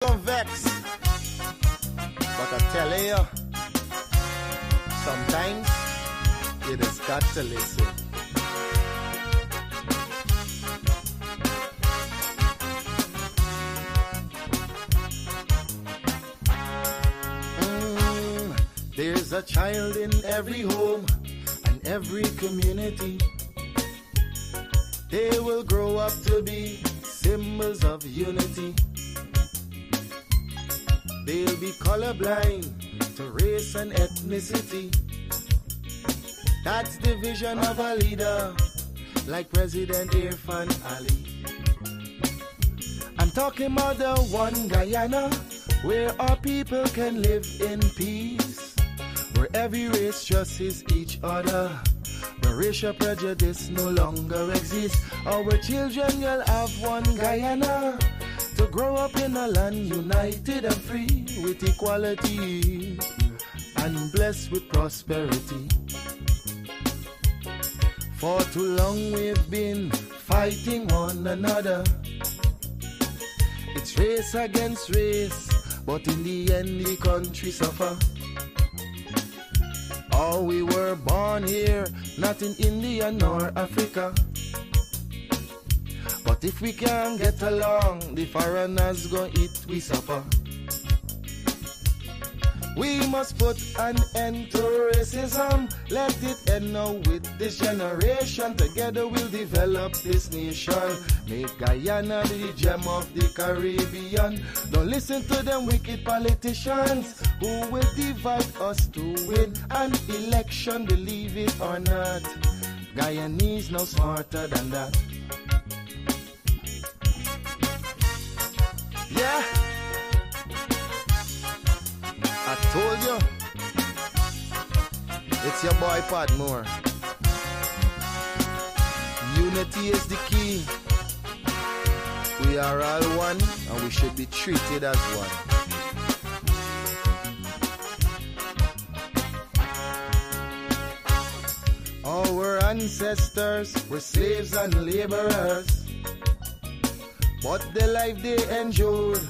Don't vex, but I tell you, sometimes you just got to listen. There's a child in every home and every community. They will grow up to be symbols of unity. They'll be colorblind to race and ethnicity. That's the vision of a leader like President Irfan Ali. I'm talking about the one Guyana where our people can live in peace, where every race trusts each other, where racial prejudice no longer exists. Our children will have one Guyana to grow up in a land united and free with equality and blessed with prosperity. For too long we've been fighting one another. It's race against race, but in the end the country suffer. Oh, we were born here, not in India nor Africa. But if we can't get along, the foreigners gon' eat we supper. We must put an end to racism. Let it end now with this generation. Together we'll develop this nation. Make Guyana the gem of the Caribbean. Don't listen to them wicked politicians who will divide us to win an election. Believe it or not, Guyanese no smarter than that. Yeah, I told you, it's your boy Padmore. Unity is the key. We are all one and we should be treated as one. Our ancestors were slaves and laborers, but the life they endured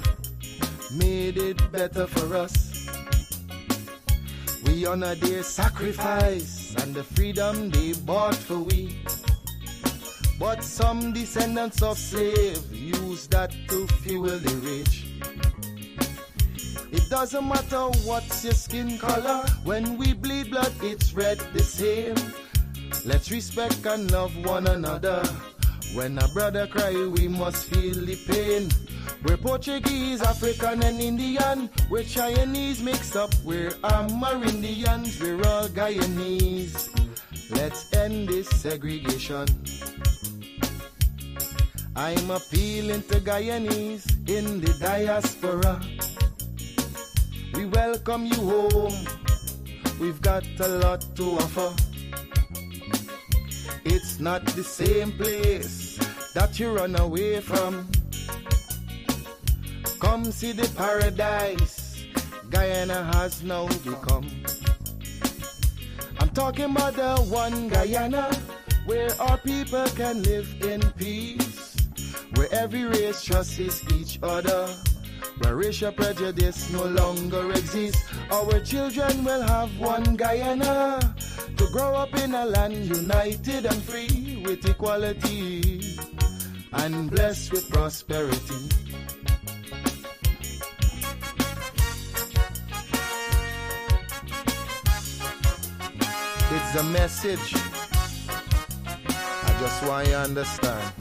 made it better for us. We honor their sacrifice and the freedom they bought for we. But some descendants of slaves use that to fuel the rich. It doesn't matter what's your skin color, when we bleed blood it's red the same. Let's respect and love one another. When a brother cry, we must feel the pain. We're Portuguese, African and Indian. We're Chinese mixed up, we're Amerindians. We're all Guyanese. Let's end this segregation. I'm appealing to Guyanese in the diaspora. We welcome you home. We've got a lot to offer. It's not the same place that you run away from. Come see the paradise Guyana has now become. I'm talking about the one Guyana where our people can live in peace, where every race trusts each other, where racial prejudice no longer exists. Our children will have one Guyana to grow up in a land united and free with equality and blessed with prosperity. It's a message I just want you to understand.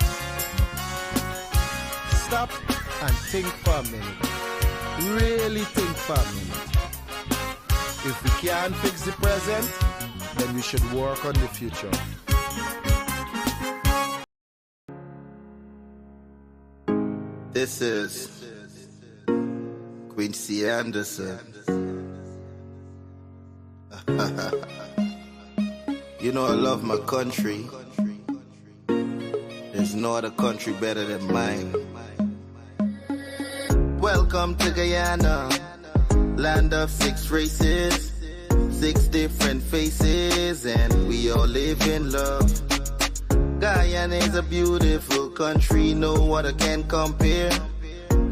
Stop and think for a minute. Really think for a minute. If we can't fix the present, then we should work on the future. This is Quincy Anderson. You know I love my country. There's no other country better than mine. Welcome to Guyana, land of 6 races, 6 different faces, and we all live in love. Guyana is a beautiful country, no other can compare.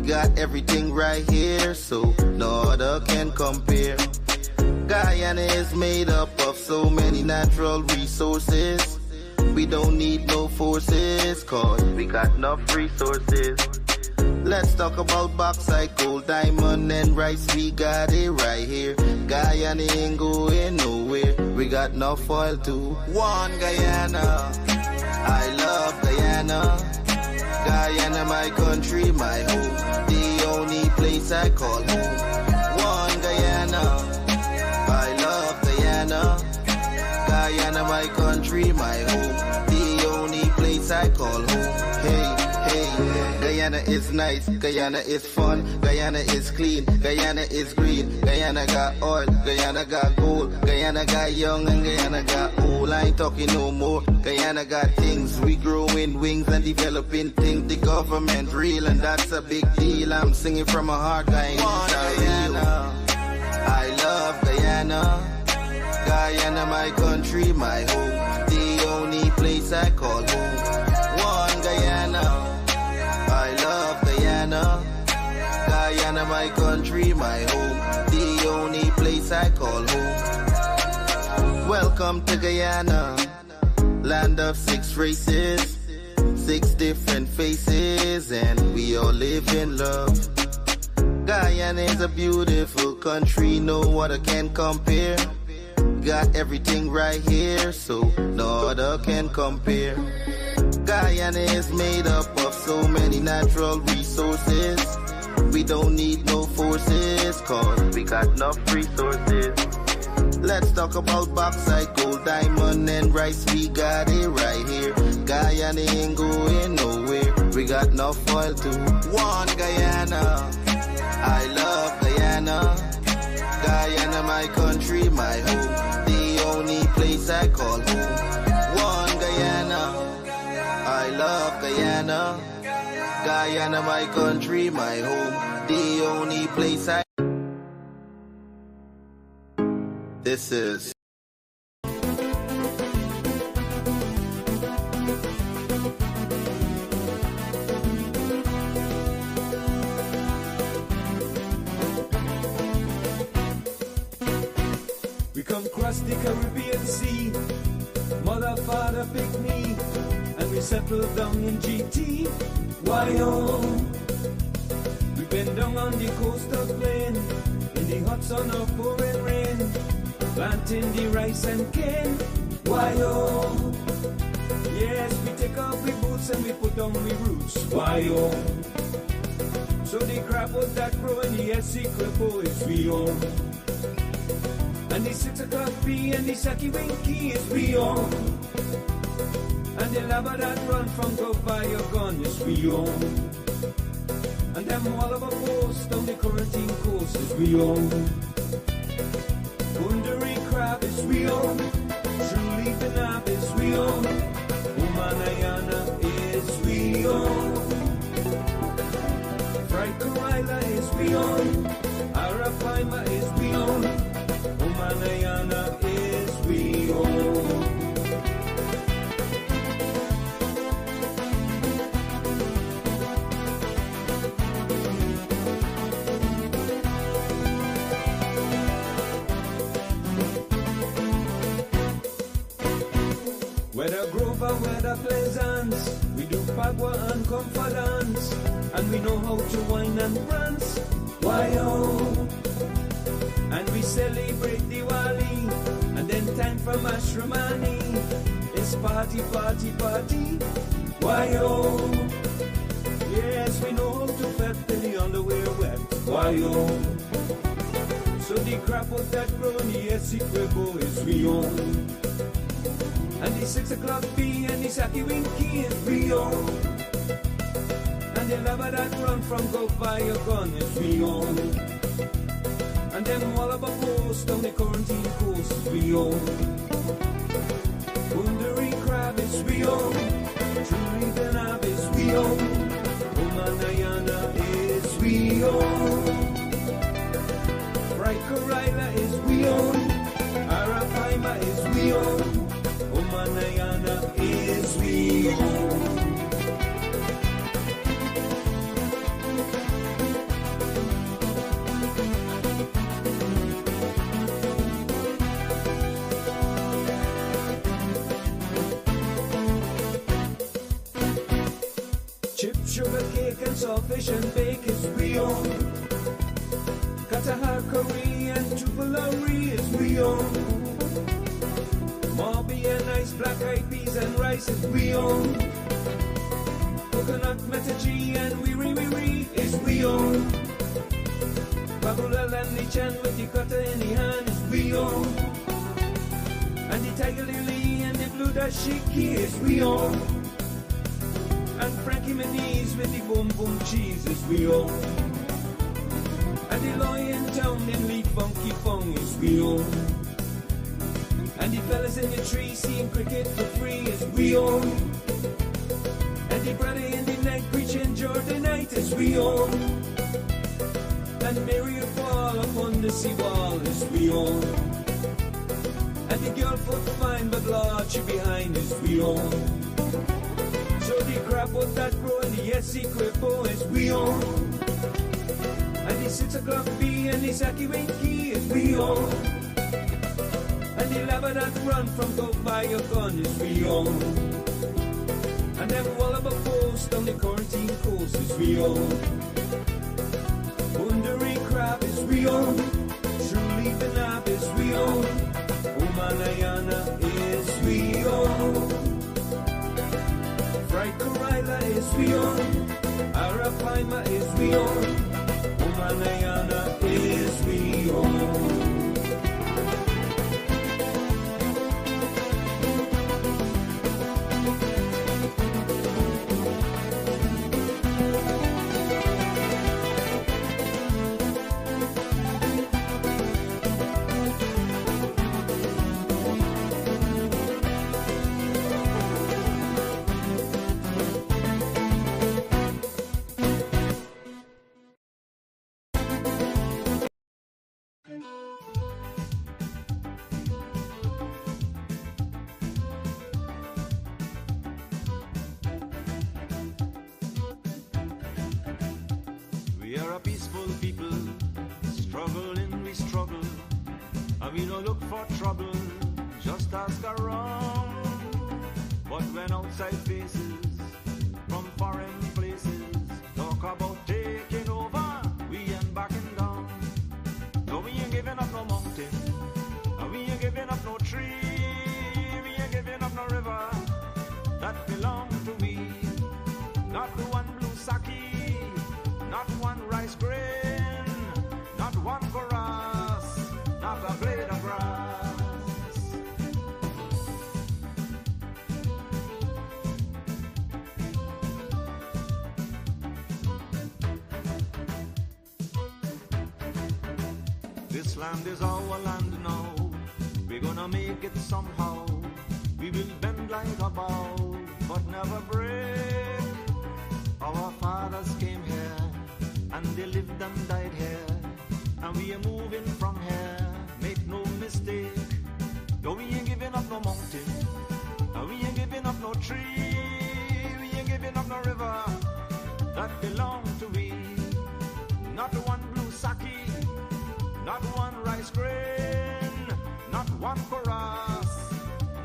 got everything right here, so no other can compare. Guyana is made up of so many natural resources. We don't need no forces, cause we got enough resources. Let's talk about bauxite, gold, diamond, and rice. We got it right here. Guyana ain't going nowhere. We got enough oil too. One Guyana, I love Guyana. Guyana, my country, my home. The only place I call home. One Guyana, I love Guyana. Guyana, my country, my home. The only place I call home. Hey. Guyana is nice, Guyana is fun, Guyana is clean, Guyana is green, Guyana got oil, Guyana got gold, Guyana got young and Guyana got old. I ain't talking no more. Guyana got things, we growing wings and developing things. The government real and that's a big deal. I'm singing from my heart, Guyana. I love Guyana. Guyana, my country, my home. The only place I call home. One Guyana. I love Guyana. Guyana, my country, my home. The only place I call home. Welcome to Guyana, land of 6 races, 6 different faces, and we all live in love. Guyana is a beautiful country, no other can compare. Got everything right here, so no other can compare. Guyana is made up of so many natural resources. We don't need no forces, cause we got enough resources. Let's talk about bauxite, gold, diamond, and rice. We got it right here. Guyana ain't going nowhere. We got enough oil too. One Guyana, I love Guyana. Guyana, my country, my home. The only place I call home. One Guyana, I love Guyana. Guyana, my country, my home. The only place I... This is... We come across the Caribbean Sea, mother, father, pick me, and we settle down in GT. Why-oh? We've been down on the coastal plain, in the hot sun of pouring rain, planting the rice and cane. Why-oh? Yes, we take off we boots and we put on we roots. Why-oh? So the crab was that grow and the SC cripple is we own. And the 6 o'clock bee and the Saki Winky is we own. And the lava that run from go by your gun is we own. And them all of a post on the quarantine coast is we own. Wondering crab is we own. True leaf nab is we own. Umanayana is we own. Fried Corilla is we own. Arapaima is we own. Umanayana is we own. Whether Grover, whether Pleasance, we do Pagua and Confidence, and we know how to wine and prance. Why-oh? And we celebrate Diwali, and then time for Mashramani. It's party, party, party. Why-oh? Yes, we know how to fet till the underwear wet. Why-oh? So the crap out that grow in the SC Quebo is we own. And the 6 o'clock bee and the Saki Winky is we own. And the lava that run from go by your gun is we own. And them all of a post on the quarantine coast is we own. Wondering crab is we own. Truly the nab is we own. Umanayana is we own. Bright Corilla is we own. Arapaima is we own. Umanayana is we own. Sawfish and bake is we own. Katahar curry and tupulari is we own. Marby and ice, black eyed peas and rice is we own. Coconut metachi and wee is we own. Babula and the chan with the cutter in the hand is we own. And the tiger lily and the blue dashiki is we own. And Frankie Manise with the boom boom cheese is we own. And the lion town in Lee Funky Fong is we own. And the fellas in the tree seeing cricket for free is we own. And the brother in the night preaching Jordanite is we own. And Mary fall upon the seawall is we own. And the girl foot fine but large she behind is we own. So the crab what that grow and the SC cripple is we own. And the 6 o'clock bee and the Saki Winky is we own. And the lava that run from go by your gun is we own. And them Wallaby post on the quarantine coast is we own. Wondering crab is we own. Truly the nab is we own. Omanayana is we own. Fried Corilla is we own. Arapaima is we own. Omanayana is we own. We are a peaceful people, struggling we struggle, and we don't look for trouble, just ask around. But when outside faces, from foreign places, talk about taking over, we ain't backing down. No, we ain't giving up no mountain, and we ain't giving up no tree, we ain't giving up no river, that belong to we, not the one blue saki, not one rice grain, not one chorus, not a blade of grass. This land is our land now, we're gonna make it somehow. We will bend like a bow, but never break. Our fathers came here, and they lived and died here, and we are moving from here, make no mistake. No, we ain't giving up no mountain, and we ain't giving up no tree, we ain't giving up no river, that belong to we. Not one blue saki, not one rice grain, not one chorus,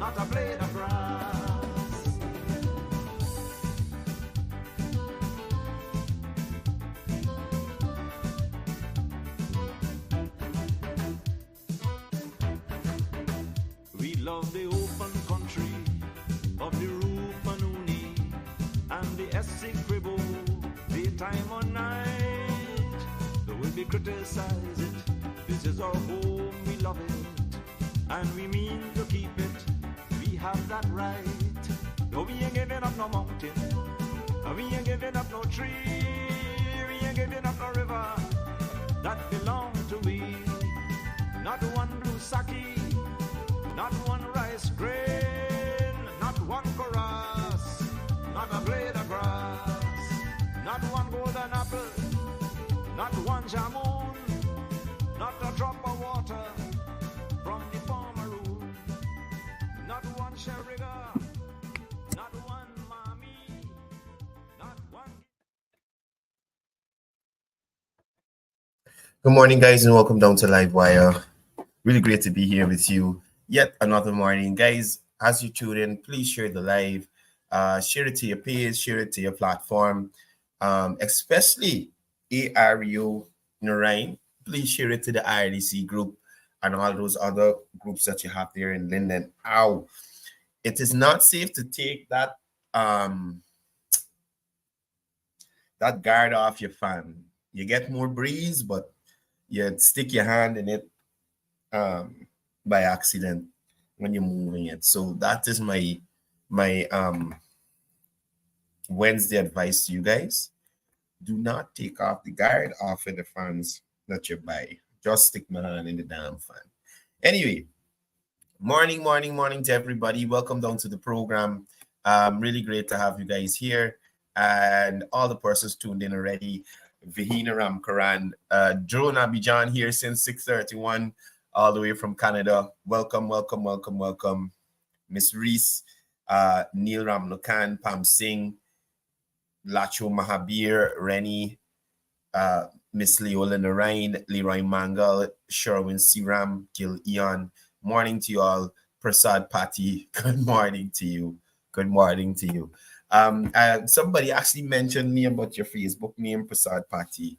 not a blade of grass. Love the open country of the Rupanuni and the Essex Cribble, daytime or night. Though we criticize it, this is our home, we love it, and we mean to keep it, we have that right. Though we ain't giving up no mountain, and we ain't giving up no tree, we ain't giving up no river, that belong to we. Not one blue saki, not one rice grain, not one chorus, not a blade of grass, not one golden apple, not one jamun, not a drop of water from the farmer room, not one sherriga, not one mommy, not one. Good morning, guys, and welcome down to Livewire. Really great to be here with you yet another morning. Guys, as you tune in, please share the live, share it to your page, share it to your platform. especially ARU Narain. Please share it to the IRDC group and all those other groups that you have there in Linden. Ow. It is not safe to take that that guard off your fan. You get more breeze, but you stick your hand in it by accident when you're moving it. So that is my Wednesday advice to you guys. Do not take off the guard off of the fans that you buy. Just stick my hand in the damn fan. Anyway, morning to everybody. Welcome down to the program. Really great to have you guys here. And all the persons tuned in already. Vihina Ramkaran, Drone Abidjan here since 6:31, all the way from Canada. Welcome. Miss Reese, Neil Ramlokan, Pam Singh, Lacho Mahabir, Rennie, Miss Leola Narain, Leroy Mangal, Sherwin Siram, Gil Eon. Morning to you all. Prasad Pati, good morning to you. Somebody actually mentioned me about your Facebook name, Prasad Pati.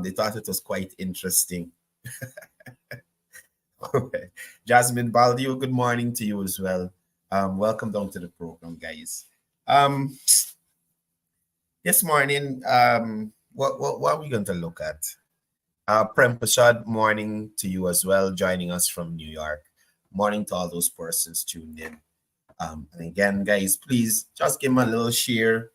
They thought it was quite interesting. Okay. Jasmine Baldio, good morning to you as well. Welcome down to the program, guys. This morning, what are we going to look at? Prem Prasad, morning to you as well, joining us from New York. Morning to all those persons tuned in. And again, guys, please just give me a little share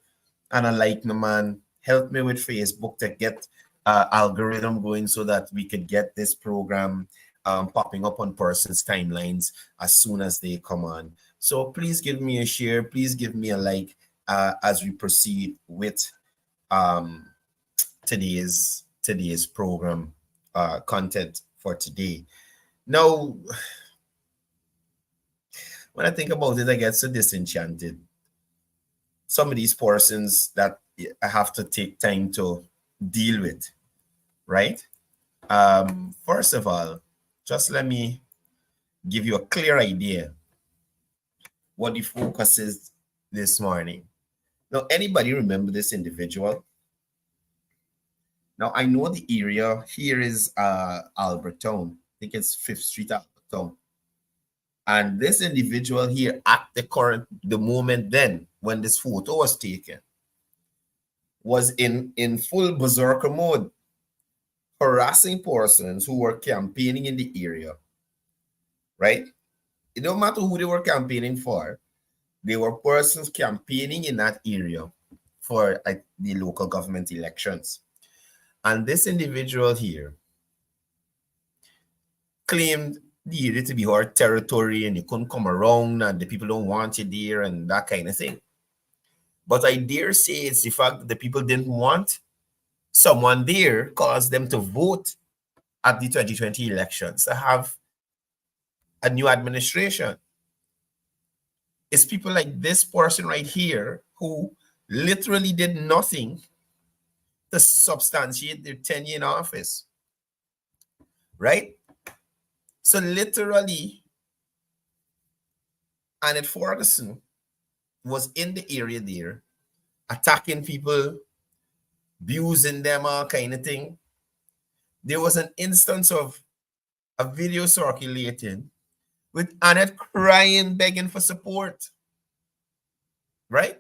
and a like, no man. Help me with Facebook to get algorithm going so that we could get this program popping up on persons' timelines as soon as they come on. So please give me a share. Please give me a like as we proceed with today's program content for today. Now, when I think about it, I get so disenchanted. Some of these persons that I have to take time to deal with, right? First of all, just let me give you a clear idea what the focus is this morning. Now, anybody remember this individual? Now, I know the area here is Albertown. I think it's 5th Street, Albertown. And this individual here at the moment then, when this photo was taken, was in full berserker mode, harassing persons who were campaigning in the area, right? It don't matter who they were campaigning for. They were persons campaigning in that area for the local government elections. And this individual here claimed the area to be her territory and you couldn't come around and the people don't want you there and that kind of thing. But I dare say it's the fact that the people didn't want someone there caused them to vote at the 2020 elections to have a new administration. It's people like this person right here who literally did nothing to substantiate their tenure in office, right? So literally, Annette Ferguson was in the area there, attacking people, abusing them, all kind of thing. There was an instance of a video circulating with Annette crying, begging for support, right?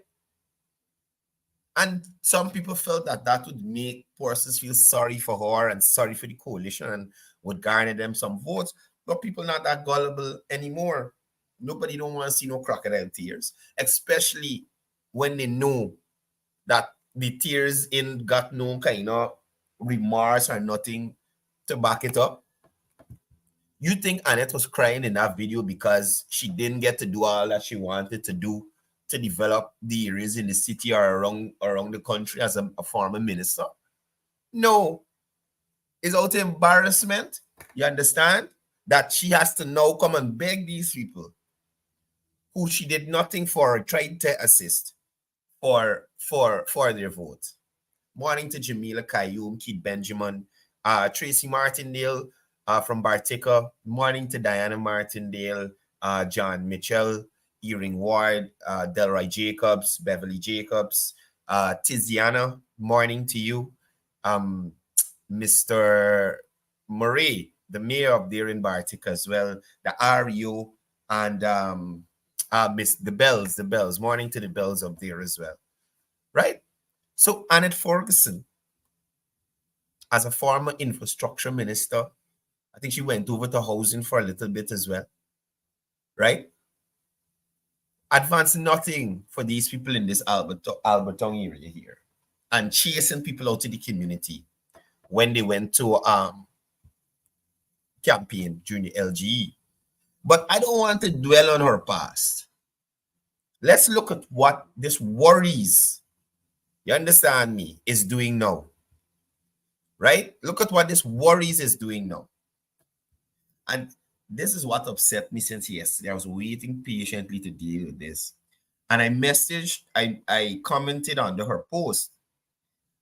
And some people felt that that would make persons feel sorry for her and sorry for the coalition and would garner them some votes. But people not that gullible anymore. Nobody don't want to see no crocodile tears, especially when they know that the tears ain't got no kind of remorse or nothing to back it up. You think Annette was crying in that video because she didn't get to do all that she wanted to do to develop the areas in the city or around the country as a former minister? No. It's out of embarrassment, you understand, that she has to now come and beg these people who she did nothing for, tried to assist for their vote. Morning to Jamila Kayum, Keith Benjamin, Tracy Martindale from Bartica. Morning to Diana Martindale, John Mitchell, Earring Ward, Delroy Jacobs, Beverly Jacobs, Tiziana, morning to you. Mr. Murray, the mayor of there in Bartik as well, the RU, and Miss the bells, morning to the bells up there as well. Right? So Annette Ferguson, as a former infrastructure minister, I think she went over to housing for a little bit as well. Right? Advance nothing for these people in this Alberton area here, and chasing people out to the community when they went to campaign during the LGE. But I don't want to dwell on her past. Let's look at what this worries, you understand me, is doing now. Right? Look at what this worries is doing now. And this is what upset me since yesterday. I was waiting patiently to deal with this. And I commented under her post.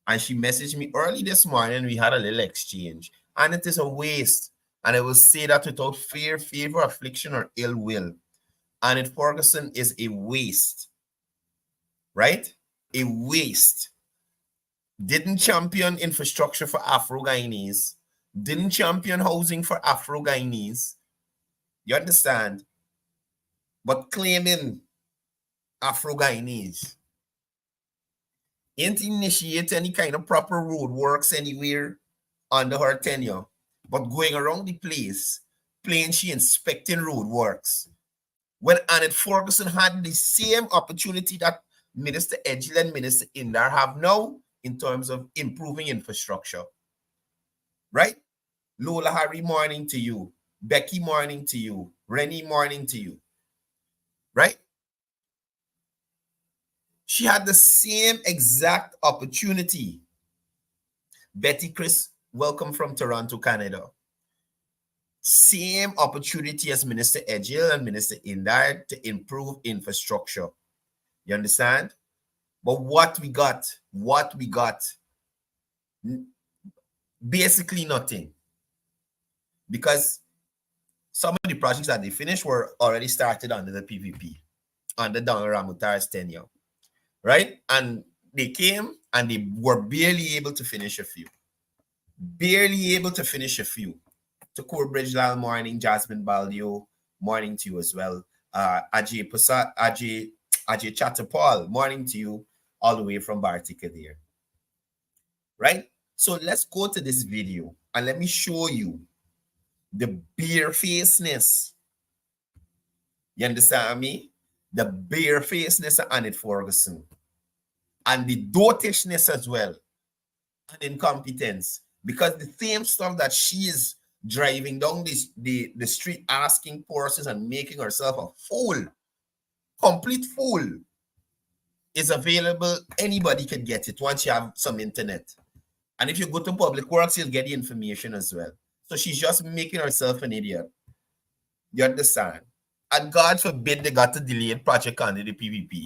And she messaged me early this morning. We had a little exchange. And it is a waste. And I will say that without fear, favor, affliction, or ill will. Annette Ferguson is a waste. Right? A waste. Didn't champion infrastructure for Afro-Guyanese. Didn't champion housing for Afro-Guyanese. You understand? But claiming Afro-Guyanese. Ain't initiate any kind of proper road works anywhere under her tenure. But going around the place, playing she inspecting road works. When Annette Ferguson had the same opportunity that Minister Edgell and Minister Indar have now in terms of improving infrastructure. Right? Lola Harry, morning to you. Becky, morning to you. Rennie, morning to you. Right? She had the same exact opportunity. Betty Chris, welcome from Toronto, Canada. Same opportunity as Minister Edgell and Minister Indar to improve infrastructure. You understand? But what we got, basically nothing. Because some of the projects that they finished were already started under the PPP, under Donald Ramutar's tenure, right? And they came and they were barely able to finish a few. To Corbridge Lal, morning. Jasmine Baldio, morning to you as well. Ajay Chatterpal, morning to you, all the way from Bartika there. Right? So let's go to this video and let me show you the barefacedness. You understand me? The barefacedness of Annette Ferguson. And the dotishness as well. And incompetence. Because the same stuff that she is driving down the street asking persons and making herself a fool, complete fool, is available. Anybody can get it once you have some internet. And if you go to Public Works, you'll get the information as well. So she's just making herself an idiot. You understand? And God forbid they got a delayed project under the PPP.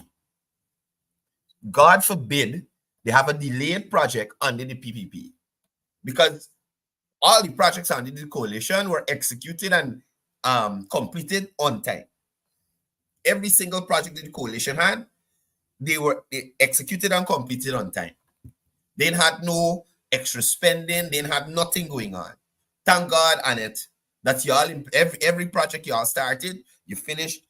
God forbid they have a delayed project under the PPP. Because all the projects under the coalition were executed and completed on time. Every single project that the coalition had, they executed and completed on time. They had no extra spending. They had nothing going on. Thank God, Annette, that y'all, every project y'all started, you finished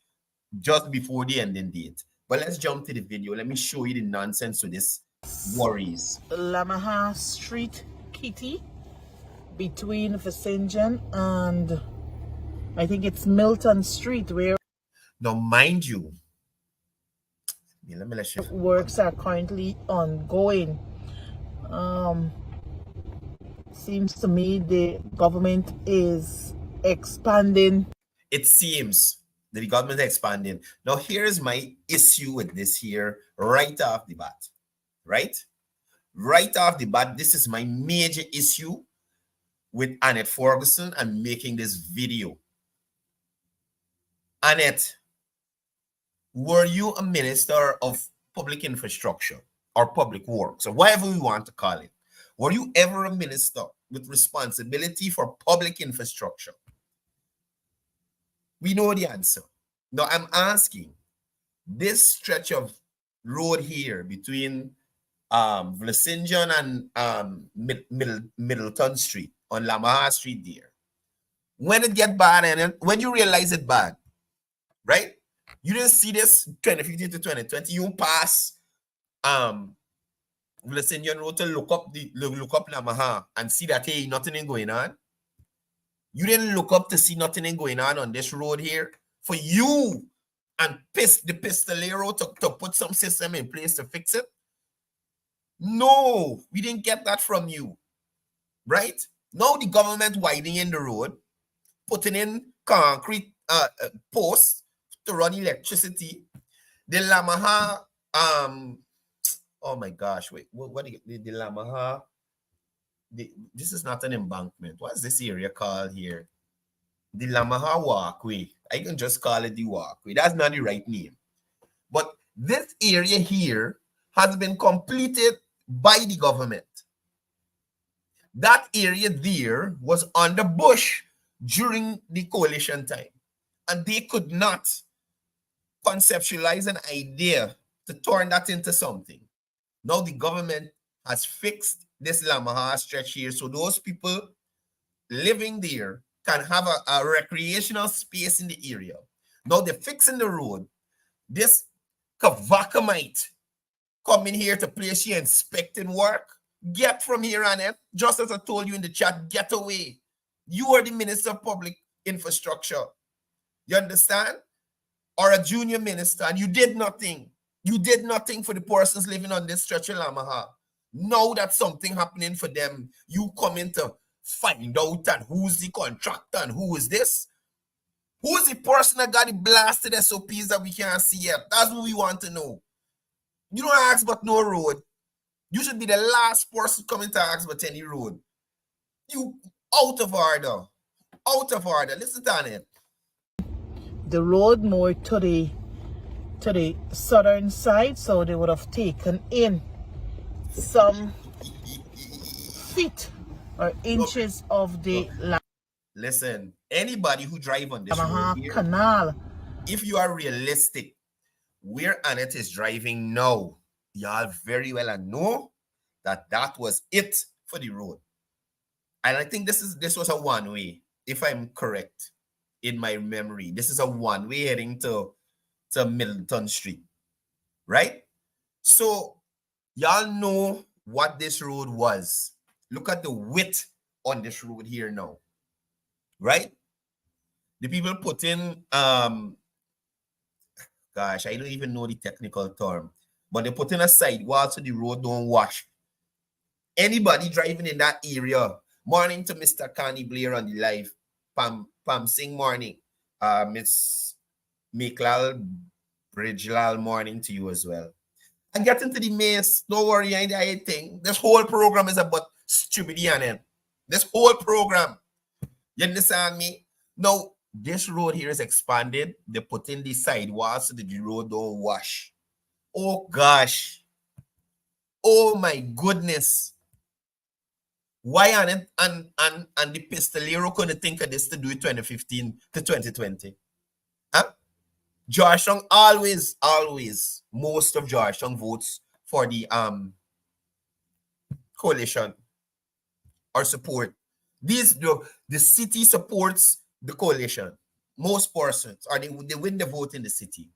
just before the ending date. But let's jump to the video. Let me show you the nonsense with this worries. Lamaha Street, Kitty, between Vicinjan and I think it's Milton Street, where now, mind you, let me let you. Works are currently ongoing. Seems to me the government is expanding. It seems that the government is expanding. Now, here's my issue with this here right off the bat. Right off the bat, this is my major issue with Annette Ferguson and making this video. Annette, were you a minister of public infrastructure or public works or whatever we want to call it? Were you ever a minister with responsibility for public infrastructure? We know the answer. Now, I'm asking, this stretch of road here between Vlesinjon and Middleton Street on Lamaha Street there. When it get bad and when you realize it bad, right? You didn't see this 2015 to 2020. You pass Vlesinjon Road to look up Lamaha and see that hey, nothing ain't going on. You didn't look up to see nothing ain't going on this road here. For you and the Pistolero to put some system in place to fix it. No, we didn't get that from you, right? Now the government widening the road, putting in concrete posts to run electricity. The Lamaha, oh my gosh, wait, what the Lamaha? This is not an embankment. What is this area called here? The Lamaha Walkway. I can just call it the Walkway. That's not the right name. But this area here has been completed by the government. That area there was under bush during the coalition time. And they could not conceptualize an idea to turn that into something. Now the government has fixed this Lamaha stretch here. So those people living there can have a recreational space in the area. Now they're fixing the road. This Kavakamite coming here to place you inspecting work. Get from here on in. Just as I told you in the chat, get away. You are the Minister of Public Infrastructure. You understand? Or a junior minister, and you did nothing. You did nothing for the persons living on this stretch of Lamaha. Now that something happening for them, you come in to find out and who's the contractor and who is this? Who's the person that got the blasted SOPs that we can't see yet? That's what we want to know. You don't ask about no road. You should be the last person coming to ask about any road. You out of order. Out of order. Listen to it. The road more to the southern side, so they would have taken in some feet or inches of the Listen, anybody who drive on this road here, canal, if you are realistic, where Annette is driving now, y'all very well know that that was it for the road. And I think this was a one-way, if I'm correct in my memory. This is a one-way heading to Middleton Street, right? So y'all know what this road was. Look at the width on this road here now, right? The people put in, gosh, I don't even know the technical term, but they put in a sidewall so the road don't wash. Anybody driving in that area, morning to Mr. Connie Blair on the live, Pam Singh morning, Miss Miklal Bridgelal morning to you as well. And get into the maze, don't worry, I think this whole program is about stupidity and it. This whole program, you understand me? Now, this road here is expanded. They put in the sidewalls so that the road don't wash. Oh gosh. Oh my goodness. Why and the Pistolero couldn't think of this to do it 2015 to 2020? Huh? Georgetown always, most of Georgetown votes for the coalition or support. The city supports the coalition. Most persons, or they win the vote in the city.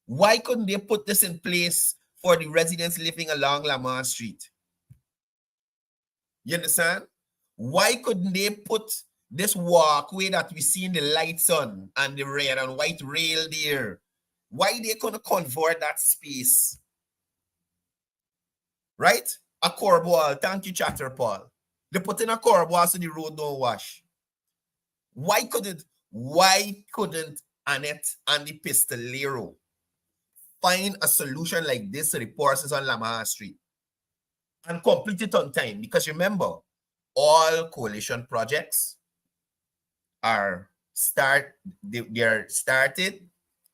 Why couldn't they put this in place for the residents living along Lamar Street? You understand? Why couldn't they put this walkway that we see in the lights on and the red and white rail there? Why they couldn't convert that space? Right? A corball. Thank you, Chatter Paul. They put in a corball so the road don't wash. Why couldn't Annette and the Pistolero find a solution like this to the persons on Lamar Street and complete it on time? Because remember, all coalition projects are started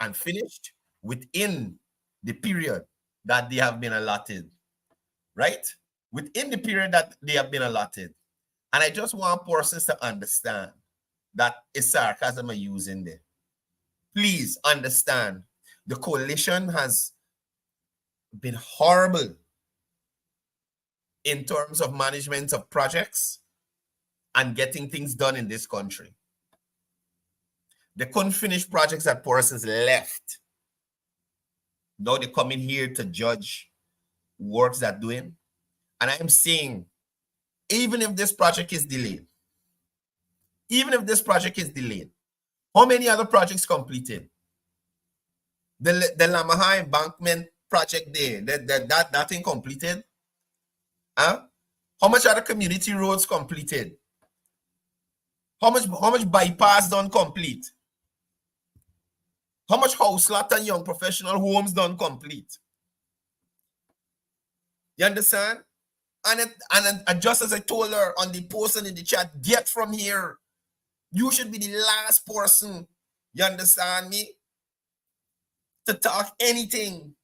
and finished within the period that they have been allotted, right? Within the period that they have been allotted. And I just want persons to understand that is sarcasm I'm using there. Please understand, the coalition has been horrible in terms of management of projects and getting things done in this country. They couldn't finish projects that persons left. Now they come in here to judge works they're doing. And I'm saying, even if this project is delayed, how many other projects completed? The Lamaha embankment project there, that thing completed? Huh? How much other community roads completed? How much bypass done complete? How much house lot and young professional homes done complete? You understand? And just as I told her on the post and in the chat, get from here. You should be the last person, you understand me, to talk anything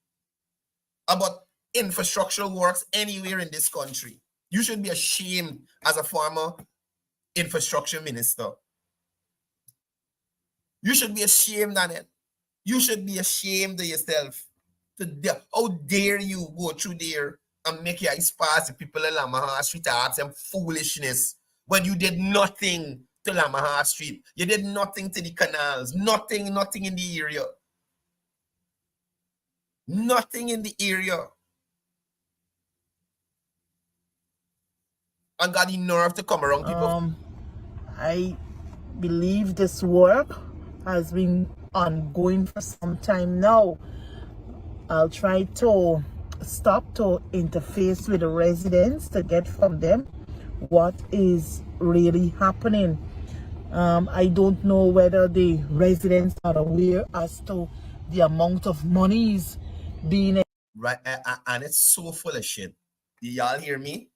about infrastructural works anywhere in this country. You should be ashamed as a former infrastructure minister. You should be ashamed on it. You should be ashamed of yourself. How dare you go through there and make your eyes pass the people in Lamaha Street to ask them foolishness when you did nothing to Lamaha Street. You did nothing to the canals. Nothing in the area. Nothing in the area. And got the nerve to come around people. I believe this work has been ongoing for some time now. I'll try to stop to interface with the residents to get from them what is really happening. I don't know whether the residents are aware as to the amount of monies being... Right, and it's so full of shit. Do y'all hear me?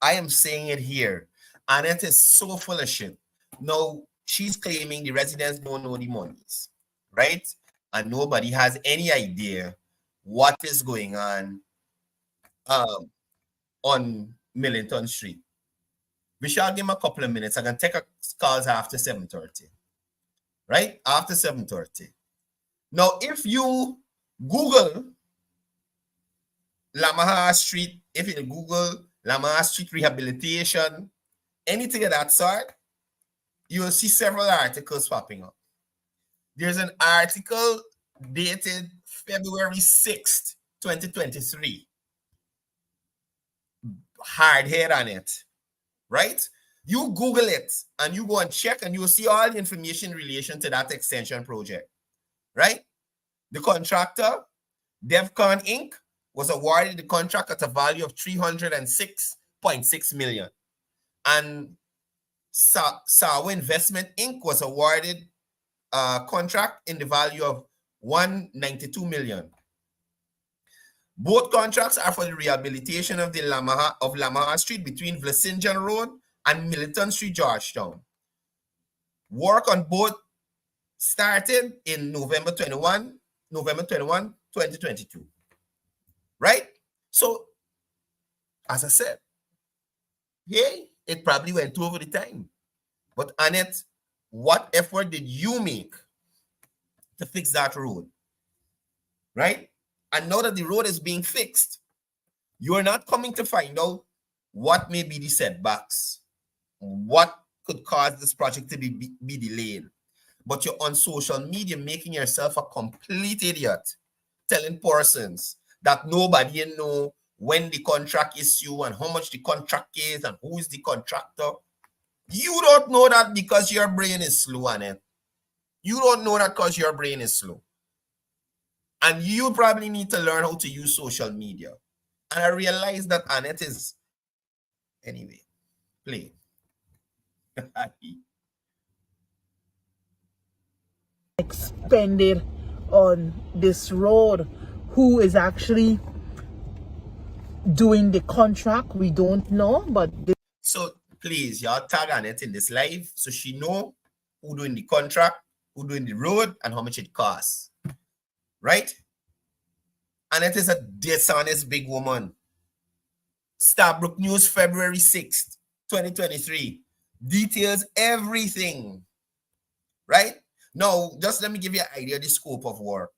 I am saying it here. And it is so full of shit. Now, she's claiming the residents don't know the monies, right? And nobody has any idea what is going on Millington Street. We shall give him a couple of minutes. I can take calls after 7:30. Right? After 7:30. Now, if you Google Lamaha Street, if you Google Lamaha Street rehabilitation, anything of that sort, you will see several articles popping up. There's an article dated February 6th, 2023. Hard head on it, right? You Google it and you go and check and you'll see all the information in relation to that extension project, right? The contractor, Devcon Inc., was awarded the contract at a value of $306.6 million. And Sawa Investment Inc. was awarded a contract in the value of $192 million. Both contracts are for the rehabilitation of the Lamaha Street between Vlesinjan Road and Millington Street, Georgetown. Work on both started in November 21, 2022. Right? So, as I said, hey, it probably went over the time. But Annette, what effort did you make to fix that road? Right? And now that the road is being fixed, you are not coming to find out what may be the setbacks, what could cause this project to be delayed. But you're on social media making yourself a complete idiot, telling persons that nobody know when the contract is due and how much the contract is and who is the contractor. You don't know that because your brain is slow, Annette. You don't know that because your brain is slow. And you probably need to learn how to use social media. And I realize that Annette is... Anyway, play. expended on this road. Who is actually doing the contract, we don't know, but... So, please, y'all tag Annette in this live so she know who doing the contract, who doing the road, and how much it costs. Right? Annette is a dishonest big woman. Starbrook News, February 6th, 2023. Details everything. Right? Now, just let me give you an idea of the scope of work.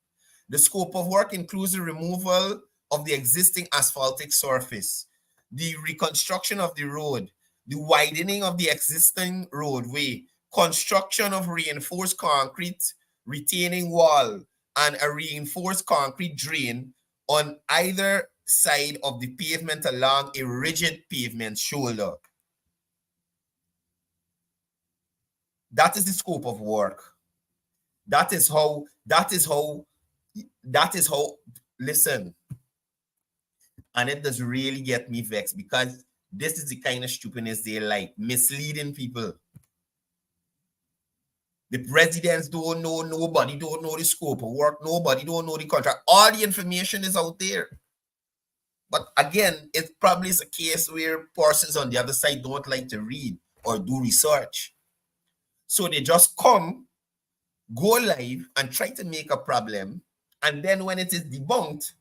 The scope of work includes the removal of the existing asphaltic surface. the reconstruction of the road, the widening of the existing roadway, construction of reinforced concrete retaining wall, and a reinforced concrete drain on either side of the pavement along a rigid pavement shoulder. That is the scope of work. That is how, listen, and it does really get me vexed because this is the kind of stupidness they like, misleading people. The presidents don't know, nobody don't know the scope of work, nobody don't know the contract. All the information is out there. But again, it probably is a case where persons on the other side don't like to read or do research. So they just come, go live, and try to make a problem. And then when it is debunked,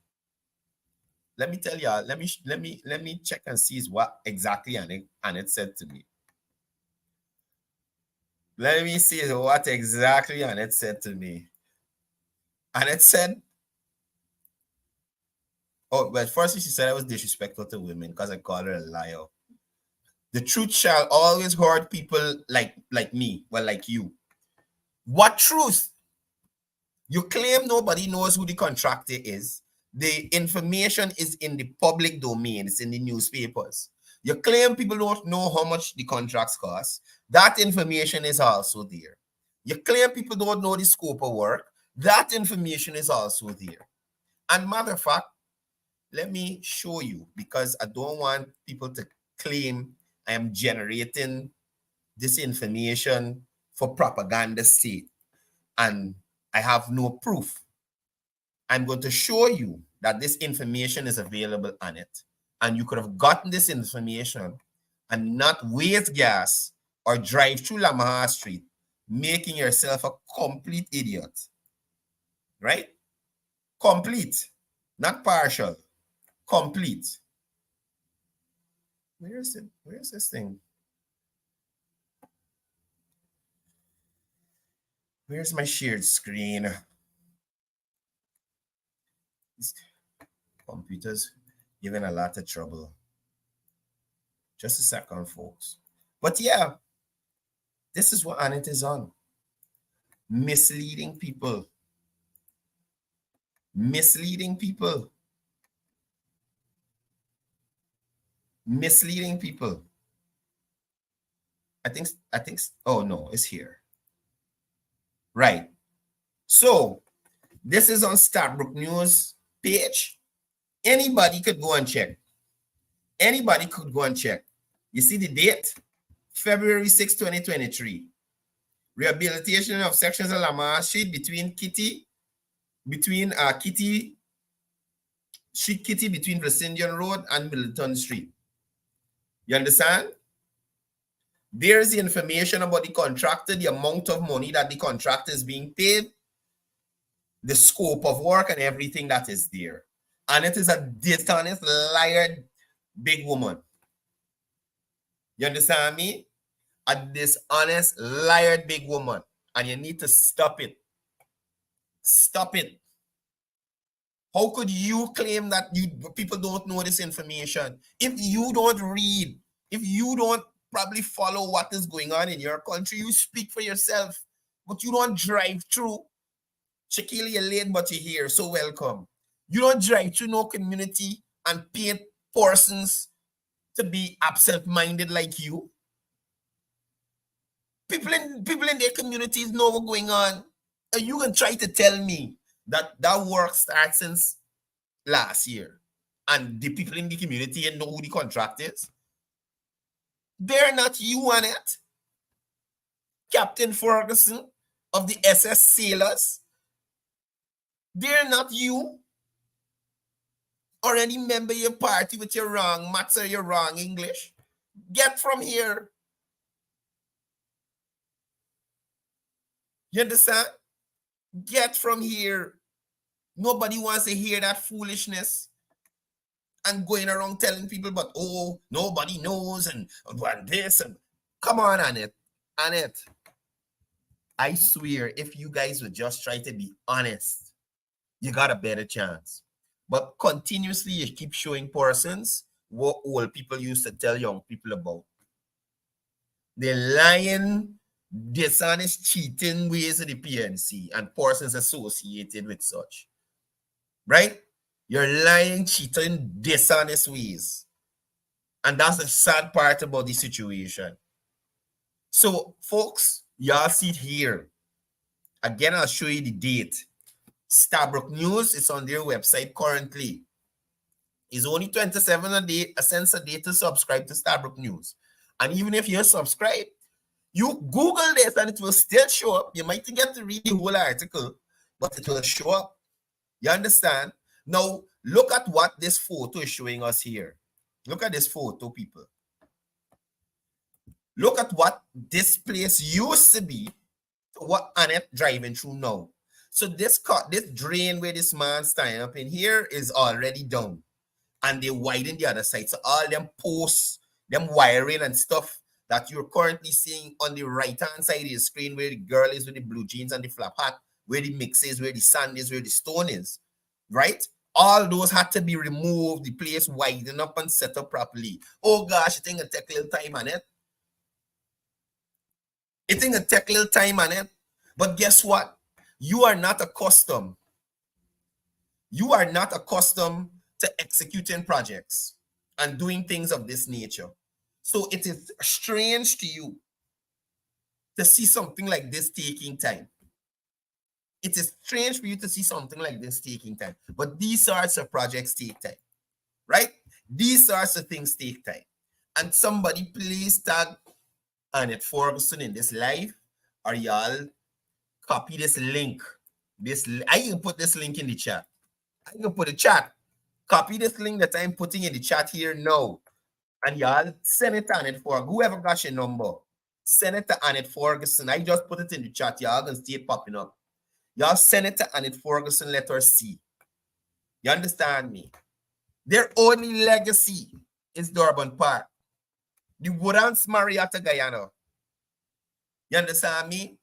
let me tell y'all, let me check and see what exactly Annette said to me. Let me see what exactly Annette said to me. Annette said, oh, well, first she said I was disrespectful to women because I called her a liar. The truth shall always hurt people like me, well, like you. What truth? You claim nobody knows who the contractor is. The information is in the public domain. It's in the newspapers. You claim people don't know how much the contracts cost. That information is also there. You claim people don't know the scope of work. That information is also there. And matter of fact, let me show you, because I don't want people to claim I am generating this information for propaganda's sake and I have no proof. I'm going to show you that this information is available on it. And you could have gotten this information and not waste gas or drive through Lamaha Street, making yourself a complete idiot. Right? Complete, not partial. Complete. Where is it? Where is this thing? Where's my shared screen? This computer's giving a lot of trouble. Just a second, folks. But yeah, this is what Annette is on. Misleading people. Misleading people. Misleading people. I think, oh no, it's here. Right. So this is on Startbrook News page. Anybody could go and check. Anybody could go and check. You see the date? February 6, 2023. Rehabilitation of sections of Lamar Street between Kitty between Placendian Road and Middleton Street. You understand? There's the information about the contractor, the amount of money that the contractor is being paid, the scope of work, and everything that is there. And it is a dishonest, liar, big woman. You understand me? A dishonest, liar, big woman. And you need to stop it. Stop it. How could you claim that people don't know this information? If you don't read, if you don't probably follow what is going on in your country, you speak for yourself, but you don't drive through. Shaquille, you're late, but you're here, so welcome. You don't drive through no community and paint persons to be absent-minded like you. People in their communities know what's going on. And you can try to tell me that work starts since last year. And the people in the community know who the contract is. They're not you on it. Captain Ferguson of the SS Sailors. They're not you. Or any member of your party with your wrong maths or your wrong English. Get from here. You understand? Get from here. Nobody wants to hear that foolishness and going around telling people, but oh, nobody knows and this and come on, Annette. Annette, I swear, if you guys would just try to be honest, you got a better chance. But continuously, you keep showing persons what old people used to tell young people about. The lying, dishonest, cheating ways of the PNC and persons associated with such. Right? You're lying, cheating, dishonest ways. And that's the sad part about the situation. So, folks, y'all see it here. Again, I'll show you the date. Starbrook News is on their website currently. It's only 27 cents a day to subscribe to Starbrook News. And even if you're subscribed, you Google this and it will still show up. You might get to read the whole article, but it will show up. You understand? Now, look at what this photo is showing us here. Look at this photo, people. Look at what this place used to be, what Annette driving through now. So this drain where this man's standing up in here is already down. And they widen the other side. So all them posts, them wiring and stuff that you're currently seeing on the right-hand side of the screen where the girl is with the blue jeans and the flap hat, where the mix is, where the sand is, where the stone is, right? All those had to be removed, the place widened up and set up properly. Oh gosh, it think it take a little time on it. It think it take a little time on it. But guess what? You are not accustomed. You are not accustomed to executing projects and doing things of this nature. So it is strange to you to see something like this taking time. It is strange for you to see something like this taking time. But these sorts of projects take time, right? These sorts of things take time. And somebody please tag Annette Ferguson in this live, or y'all copy this link. I can put this link in the chat. I can put a chat. Copy this link that I'm putting in the chat here now. And y'all send it to Annette Ferguson. Whoever got your number, send it to Annette Ferguson. I just put it in the chat. Y'all can see it popping up. Y'all send it to Annette Ferguson. Let her see. You understand me? Their only legacy is Durban Park. The Woodlands Marietta Guyana. You understand me?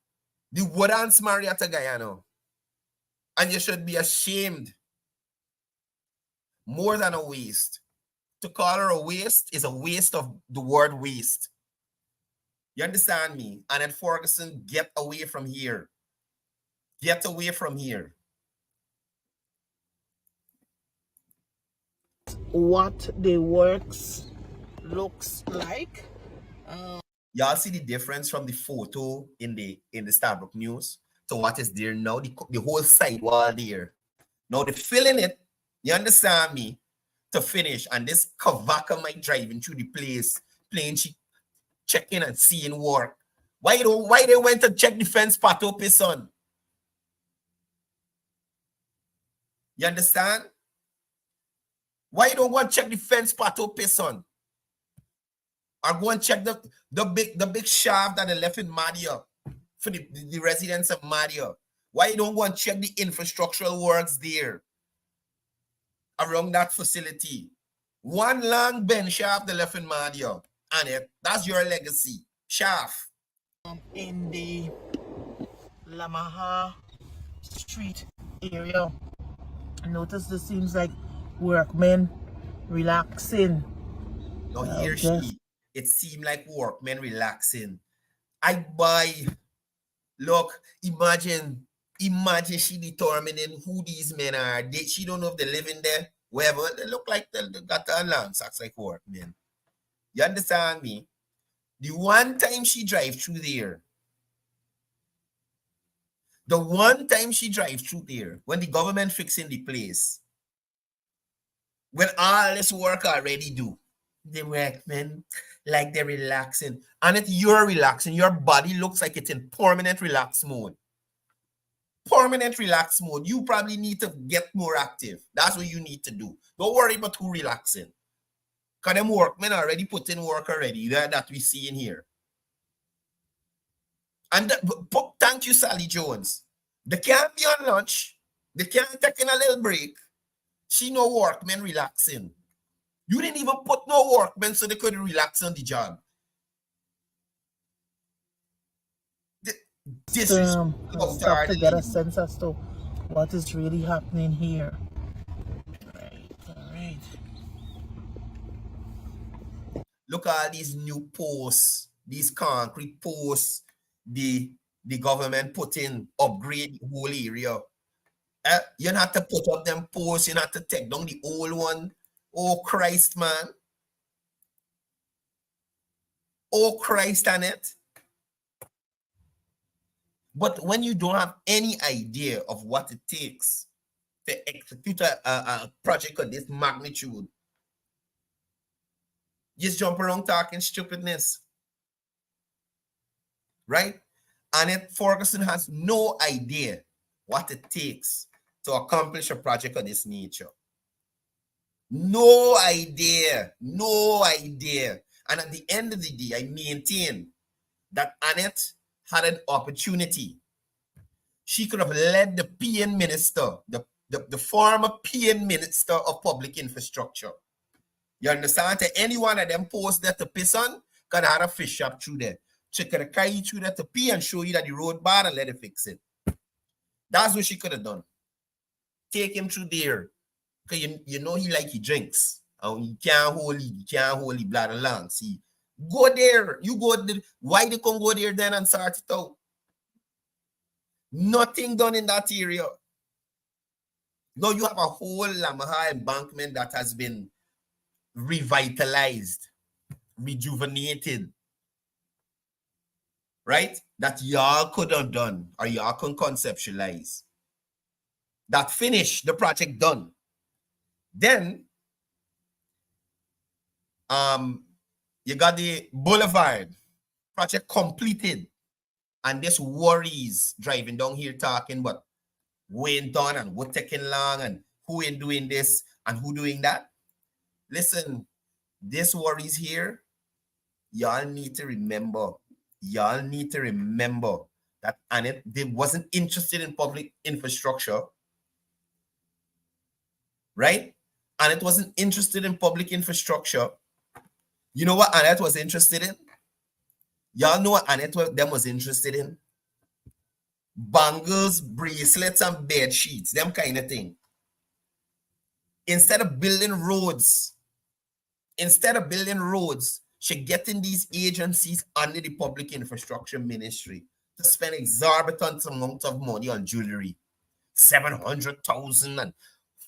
The Woodlands Marietta Guyana. And you should be ashamed. More than a waste. To call her a waste is a waste of the word waste. You understand me? Annette Ferguson, get away from here. Get away from here. What the works looks like. Y'all see the difference from the photo in the Starbrook News to what is there now? The whole sidewall there. Now they're filling it. You understand me? To finish, and this Kavaka might driving through the place, playing, checking and seeing work. Why they went to check the fence part up his son? You understand? Why you don't want to check the fence part up his son? Or go and check the big shaft that they left in Madia for the residents of Madia. Why you don't want to check the infrastructural works there? Around that facility. One long bench shaft the left in Madia. And that's your legacy. Shaft. In the Lamaha Street area. Notice this seems like workmen relaxing. Now here it seemed like workmen relaxing. Look, imagine she determining who these men are. She don't know if they're living there, wherever. They look like they got their land sacks like workmen. You understand me? The one time she drives through there, when the government fixing the place, when all this work already do, the workmen, like they're relaxing. And if you're relaxing, your body looks like it's in permanent relax mode. Permanent relax mode. You probably need to get more active. That's what you need to do. Don't worry about who relaxing. Because them workmen already put in work already that we see in here. And thank you, Sally Jones. They can't be on lunch. They can't take in a little break. She no workmen relaxing. You didn't even put no workmen so they could relax on the job. This is stop to get a sense as to what is really happening here. Right. Look at all these new posts, these concrete posts the government put in, upgrade the whole area. You don't have to put up them posts, you don't have to take down the old one. Oh Christ, man. Oh Christ, on it. But when you don't have any idea of what it takes to execute a project of this magnitude, just jump around talking stupidness. Right? Annette Ferguson has no idea what it takes to accomplish a project of this nature. No idea. No idea. And at the end of the day, I maintain that Annette had an opportunity. She could have led the PN minister, the former PN minister of public infrastructure. You understand? To any one of them posts that to piss on, could have had a fish shop through there. She could have carried you through that to pee and show you that the road bad and let it fix it. That's what she could have done. Take him through there. Because you know he like he drinks. And he can't hold the bladder long. See, go there. You go there. Why they can't go there then and sort it out? Nothing done in that area. No, you have a whole Lamaha embankment that has been revitalized, rejuvenated, right? That y'all could have done or y'all can conceptualize. That finished, the project done. Then, you got the boulevard project completed. And this worries driving down here talking about who ain't done and what taking long and who ain't doing this and who doing that. Listen, this worries here, y'all need to remember that Annette, they wasn't interested in public infrastructure, right? Annette wasn't interested in public infrastructure. You know what Annette was interested in? Y'all know what Annette was interested in? Bangles, bracelets, and bed sheets, them kind of thing. Instead of building roads, she getting these agencies under the public infrastructure ministry to spend exorbitant amounts of money on jewelry. 700,000 and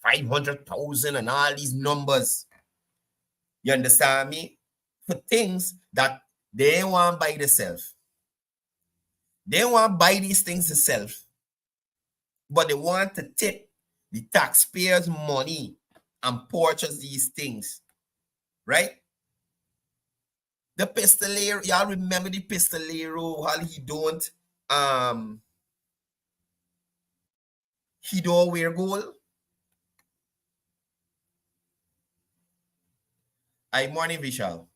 500,000 and all these numbers. You understand me? For things that they want to buy themselves. They want to buy these things themselves, but they want to take the taxpayers' money and purchase these things, right? The pistolero, y'all remember the pistolero? While he don't wear gold. I morning Vishal.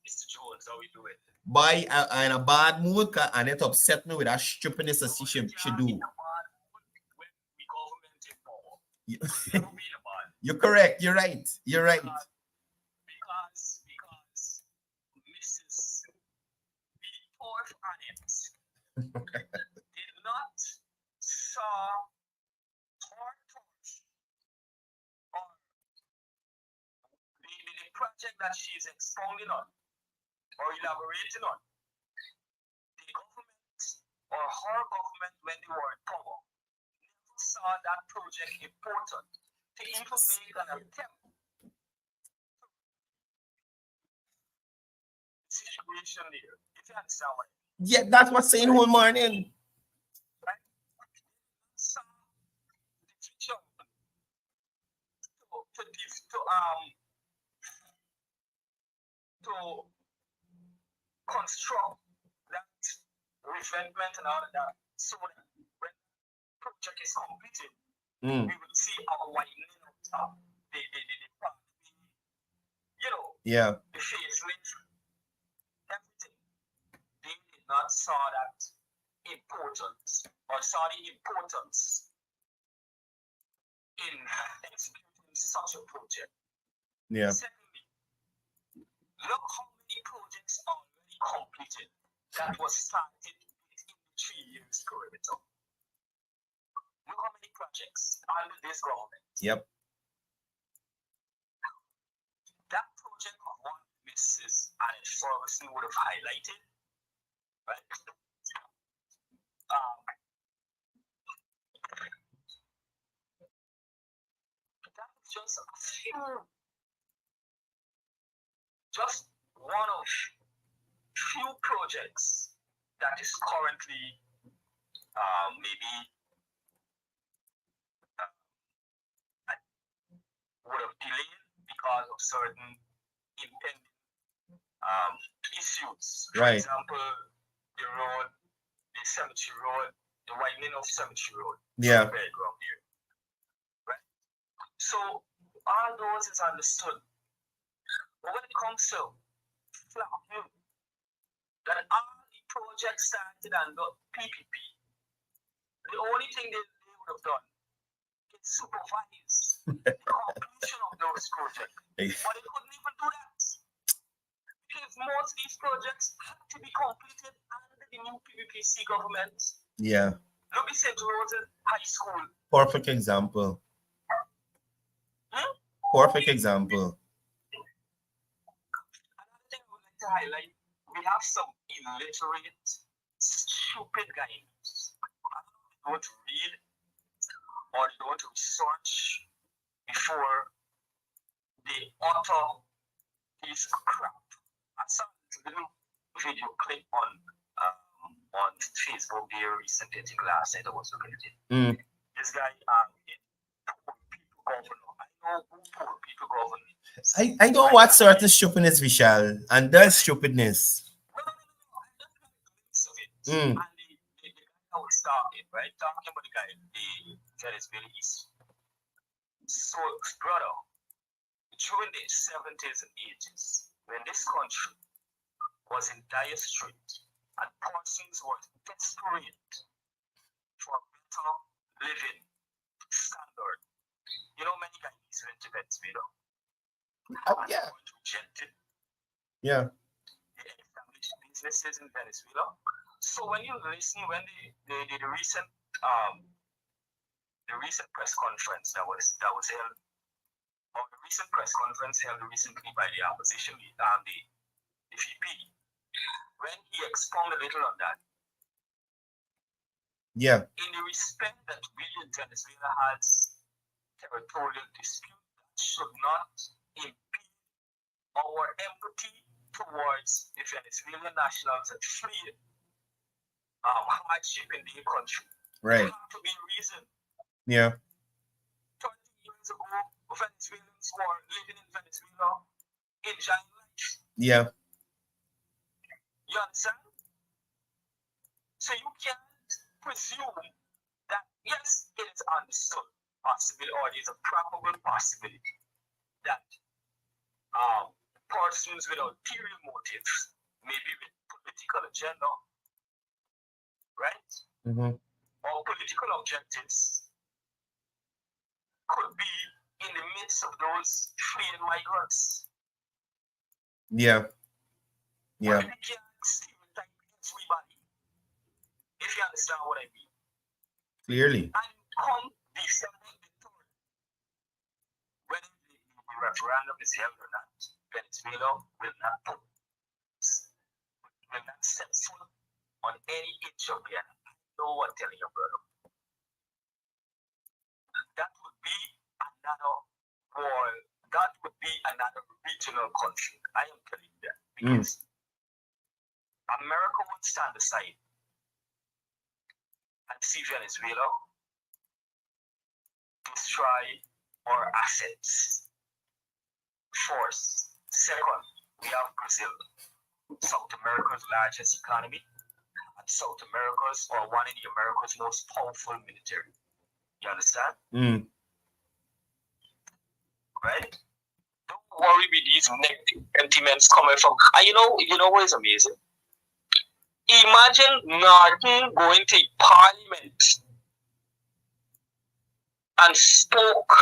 Mr. Jones, how we doing? Boy, in a bad mood, and it upset me with that stupidness that she do. You're correct. You're right. You're right. Because Mrs. Beatorf Annette did not saw or touch on the project that she's expounding on or elaborating on. The government or her government, when they were in power, never saw that project important to even make an attempt. Situation there, if you understand what I mean. Yeah, that's what's saying whole morning. Right? So the vision to construct that revetment and all of that, so that when the project is completed, we will see our widening of the the facelift, everything. They did not saw that importance or saw the importance in executing such a project. Yeah. Secondly, look how many projects are already completed that was started in 3 years perimeter. Look how many projects under this government. Yep. That project of $1 Mrs. Annette Ferguson would have highlighted, right? That's just one of few projects that is currently maybe would have delayed because of certain impending issues. For example, the road, the cemetery road, the widening of cemetery road. Yeah. Background here. Right. So all those is understood. But when it comes to flapping, that all the projects started under PPP, the only thing they would have done is supervise the completion of those projects. But they couldn't even do that. Because most of these projects had to be completed under the new PPPC government. Yeah. Look at St. Roses High School. Perfect example. Perfect example. Another thing I would like to highlight, we have some illiterate, stupid guys. They don't read or they don't research before they utter this crap. I saw a little video clip on Facebook there recently, I think last night I was looking at it. This guy, poor people governor. I know who poor people governor. I don't watch certain stupidness, Vishal, and that's stupidness. No, I just got a glimpse of it. And the guy I was talking, right? Talking about the guy, that is very easy. So, brother, during the 70s and 80s, when this country was in dire straits and persons were desperate for a better living standard, you know, many guys went to Venezuela. Yeah. Rejected. Yeah. They established businesses in Venezuela. So when you listen, when the recent press conference that was held, or the recent press conference held recently by the opposition, the VP, when he expounded a little on that, yeah, in the respect that we in Venezuela has territorial dispute that should not impede our empathy towards the Venezuelan nationals that flee hardship in their country. Right. There have to be reason. Yeah. 20 years ago, Venezuelans were living in Venezuela enjoying life. Yeah. You understand? So you can't presume that, yes, it is understood possibility, or it is a probable possibility that persons with ulterior motives, maybe with political agenda, right? Or political objectives, could be in the midst of those fleeing migrants. Yeah. Yeah. But we can't stereotype everybody, if you understand what I mean. Clearly. And come December the 3rd, whether the referendum is held or not, Venezuela will not set foot on any inch of Guyana. No one telling you, brother. That would be another war. That would be another regional conflict. I am telling you that. Because America would stand aside and see Venezuela destroy our assets. First. Second, we have Brazil, South America's largest economy, and South America's, or one of the America's most powerful military. You understand? Right? Don't worry with these negative sentiments coming from. And you know what is amazing? Imagine Norton going to Parliament and spoke,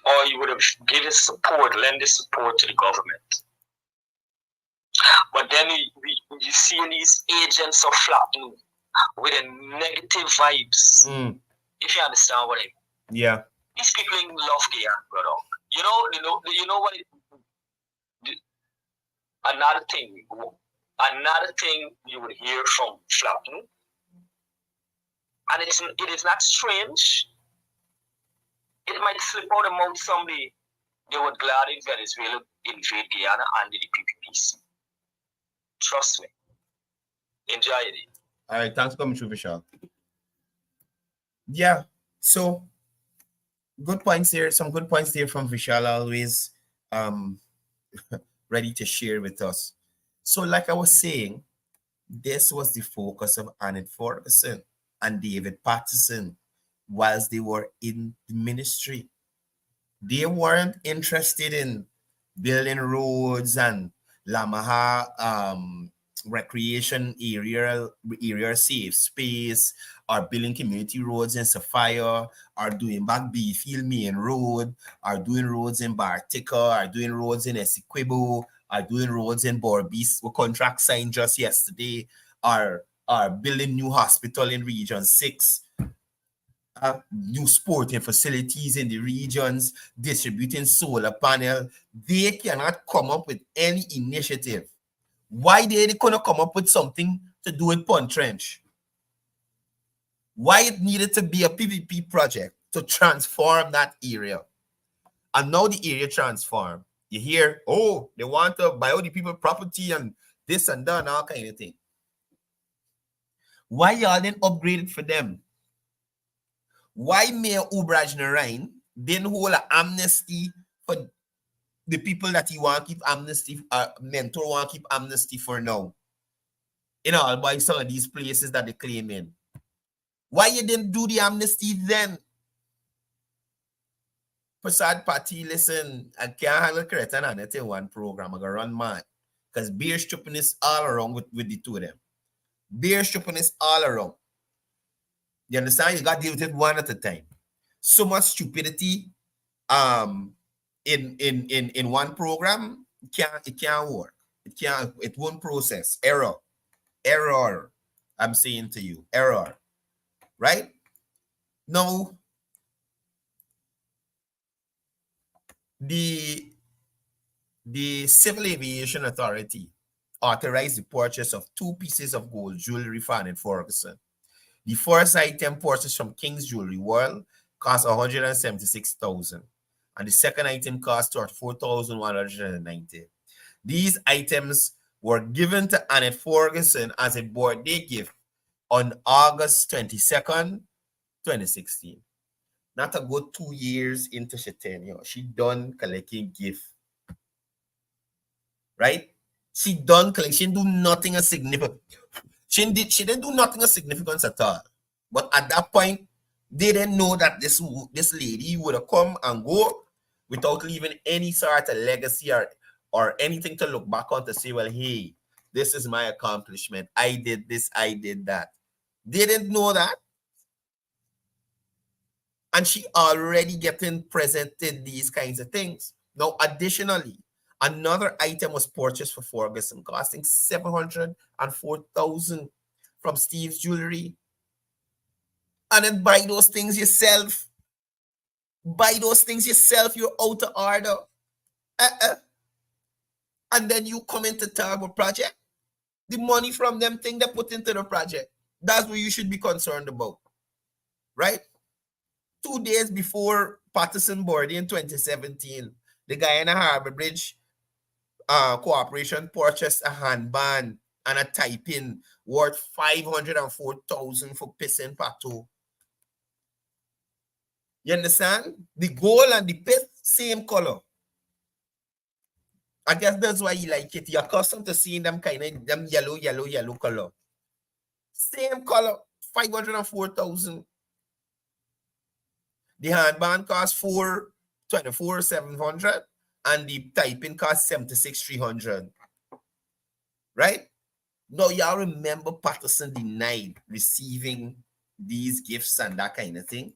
or you would have given support, lend his support to the government. But then you see these agents of flapping with a negative vibes. If you understand what I mean. Yeah. These people love Guyana, brother. You know what Another thing you would hear from Flapping, and it is not strange. It might slip out of the mouth someday. They would gladly Venezuela invade Guyana under the PPPC. Trust me. Enjoy it. All right, thanks for coming through, Vishal. Yeah, so good points there. Some good points there from Vishal, always ready to share with us. So, like I was saying, this was the focus of Annette Ferguson and David Patterson whilst they were in the ministry. They weren't interested in building roads and Lamaha recreation area safe space, or building community roads in Sophia, or doing back Beefield Main Road, or doing roads in Bartica, or doing roads in Essequibo, or doing roads in Borbis, with contract signed just yesterday, or building new hospital in Region 6, new sporting facilities in the regions, distributing solar panel. They cannot come up with any initiative. Why they couldn't come up with something to do with Pond Trench? Why it needed to be a PPP project to transform that area? And now the area transformed. You hear, oh, they want to buy all the people property and this and that and all kind of thing. Why y'all didn't upgrade it for them? Why Mayor Ubraj Narain didn't hold an amnesty for the people that he want to keep amnesty, mentor want to keep amnesty for now? You know, by some of these places that they claim in. Why you didn't do the amnesty then? Prasad Party, listen, I can't handle Cretan and it's in one program. I'm going to run mad. Because beer stripping is all around with the two of them. Beer stripping is all around. You understand? You got to deal with it one at a time. So much stupidity in one program, it can't work. It won't process. Error. I'm saying to you, error. Right? Now, the Civil Aviation Authority authorized the purchase of 2 pieces of gold jewelry for Annette Ferguson. The first item purchased from King's Jewelry World cost $176,000, and the second item cost $4,190. These items were given to Annette Ferguson as a birthday gift on August 22nd, 2016. Not a good 2 years into her tenure, she done collecting gift. Right? She done collecting. She didn't do nothing as significant. She didn't do nothing of significance at all. But at that point, they didn't know that this lady would have come and go without leaving any sort of legacy or anything to look back on to say, well, hey, this is my accomplishment. I did this, I did that. They didn't know that. And she already getting presented these kinds of things. Now, additionally, another item was purchased for Ferguson, costing $704,000 from Steve's Jewelry. And then buy those things yourself. Buy those things yourself. You're out of order. And then you come into Tarbo project. The money from them thing they put into the project. That's what you should be concerned about. Right? 2 days before Patterson boarding in 2017, the Guyana Harbor Bridge Corporation purchased a handband and a tie-pin worth $504,000 for Pissin Pato. You understand? The gold and the pith, same color. I guess that's why you like it. You're accustomed to seeing them kind of them yellow color. Same color, $504,000. The handband cost $24,700 and the typing cost $76,300. Right? Now, y'all remember Patterson denied receiving these gifts and that kind of thing.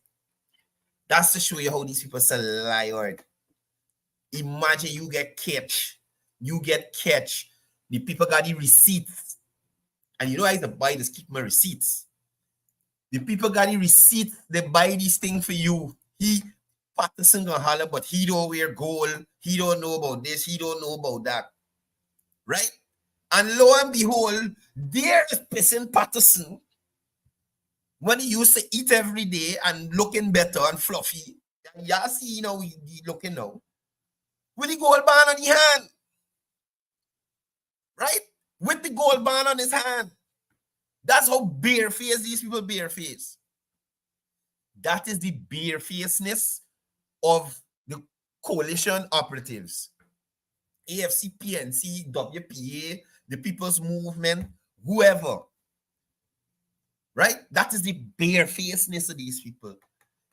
That's to show you how these people sell liar. Imagine you get catch. The people got the receipts. And you know I used to buy this, keep my receipts. The people got the receipts, they buy these things for you. Patterson gonna holler, but he don't wear gold. He don't know about this. He don't know about that. right? And lo and behold, there is Pissing Patterson when he used to eat every day and looking better and fluffy. And y'all see, you know, he looking now. With the gold band on his hand. Right? With the gold band on his hand. That's how barefaced these people bareface. That is the barefacedness of the coalition operatives. AFC, PNC, WPA, the People's Movement, whoever. Right? That is the barefacedness of these people.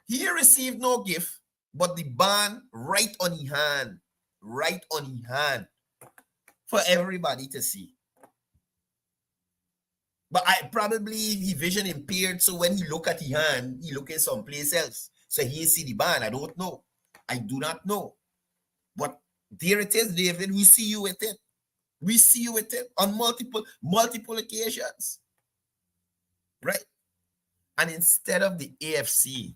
He received no gift, but the band right on his hand. Right on his hand. For everybody to see. But I probably he vision impaired, so when he look at his hand, he look at someplace else. So he see the band. I don't know. I do not know. But there it is, David. We see you with it. We see you with it on multiple occasions. Right? And instead of the AFC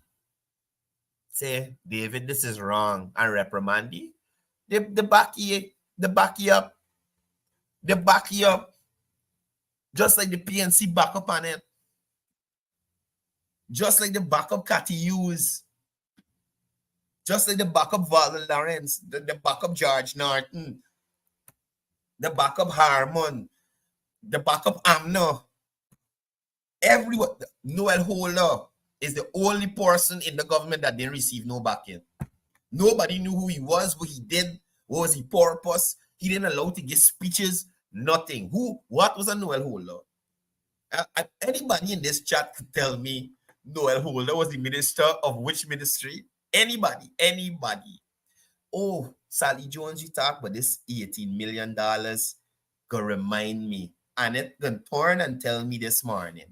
say, David, this is wrong, and reprimand you, they back you up. They back you up. Just like the PNC back up on it. Just like the backup Cathy Hughes. Just like the backup Val Lawrence. The backup George Norton. The backup Harmon. The backup Amno. Everyone. Noel Holder is the only person in the government that didn't receive no backing. Nobody knew who he was, what he did, what was his purpose. He didn't allow to give speeches. Nothing. What was a Noel Holder? Anybody in this chat could tell me Noel Holder was the minister of which ministry? Anybody. Oh, Sally Jones, you talk about this $18 million. Go remind me. Annette can turn and tell me this morning.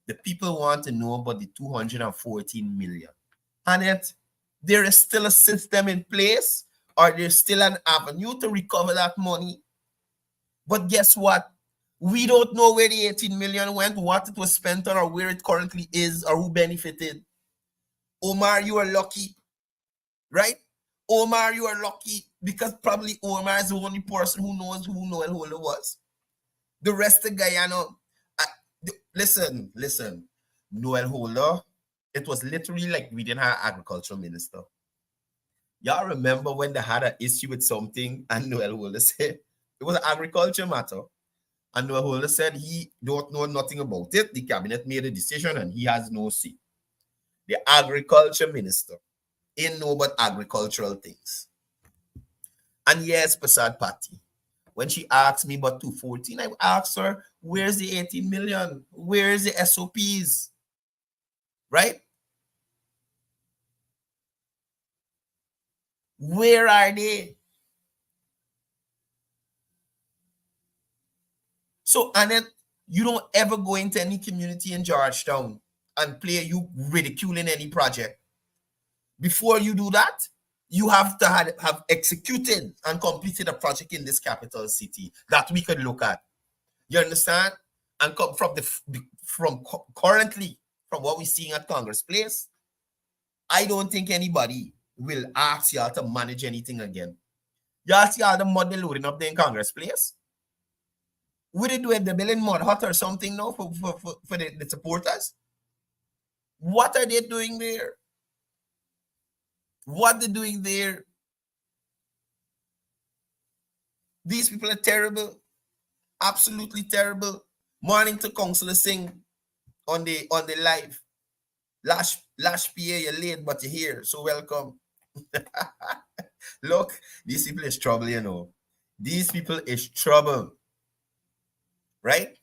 The people want to know about the 214 million. Annette, there is still a system in place, or there's still an avenue to recover that money. But guess what? We don't know where the 18 million went, what it was spent on, or where it currently is, or who benefited. Omar, you are lucky, right? Omar, you are lucky because probably Omar is the only person who knows who Noel Holder was. The rest of Guyana, listen. Noel Holder, it was literally like we didn't have an agricultural minister. Y'all remember when they had an issue with something and Noel Holder said, it was an agriculture matter. And Noel Holder said he don't know nothing about it. The cabinet made a decision and he has no say. The agriculture minister ain't know about agricultural things. And yes, Prasad Patti, when she asked me about 214, I asked her, where's the 18 million? Where's the SOPs? Right? Where are they? So, Annette, you don't ever go into any community in Georgetown and play you ridiculing any project. Before you do that, you have to have executed and completed a project in this capital city that we could look at. You understand? And come from currently, from what we're seeing at Congress Place, I don't think anybody will ask y'all to manage anything again. Y'all see all the mud they loading up there in Congress Place? Would they do it the building mud hut or something now for the supporters? What are they doing there? What they're doing there? These people are terrible. Absolutely terrible. Morning to Councillor Singh on the live. Lash PA, you're late, but you're here. So welcome. Look, these people is trouble, you know. These people is trouble. Right?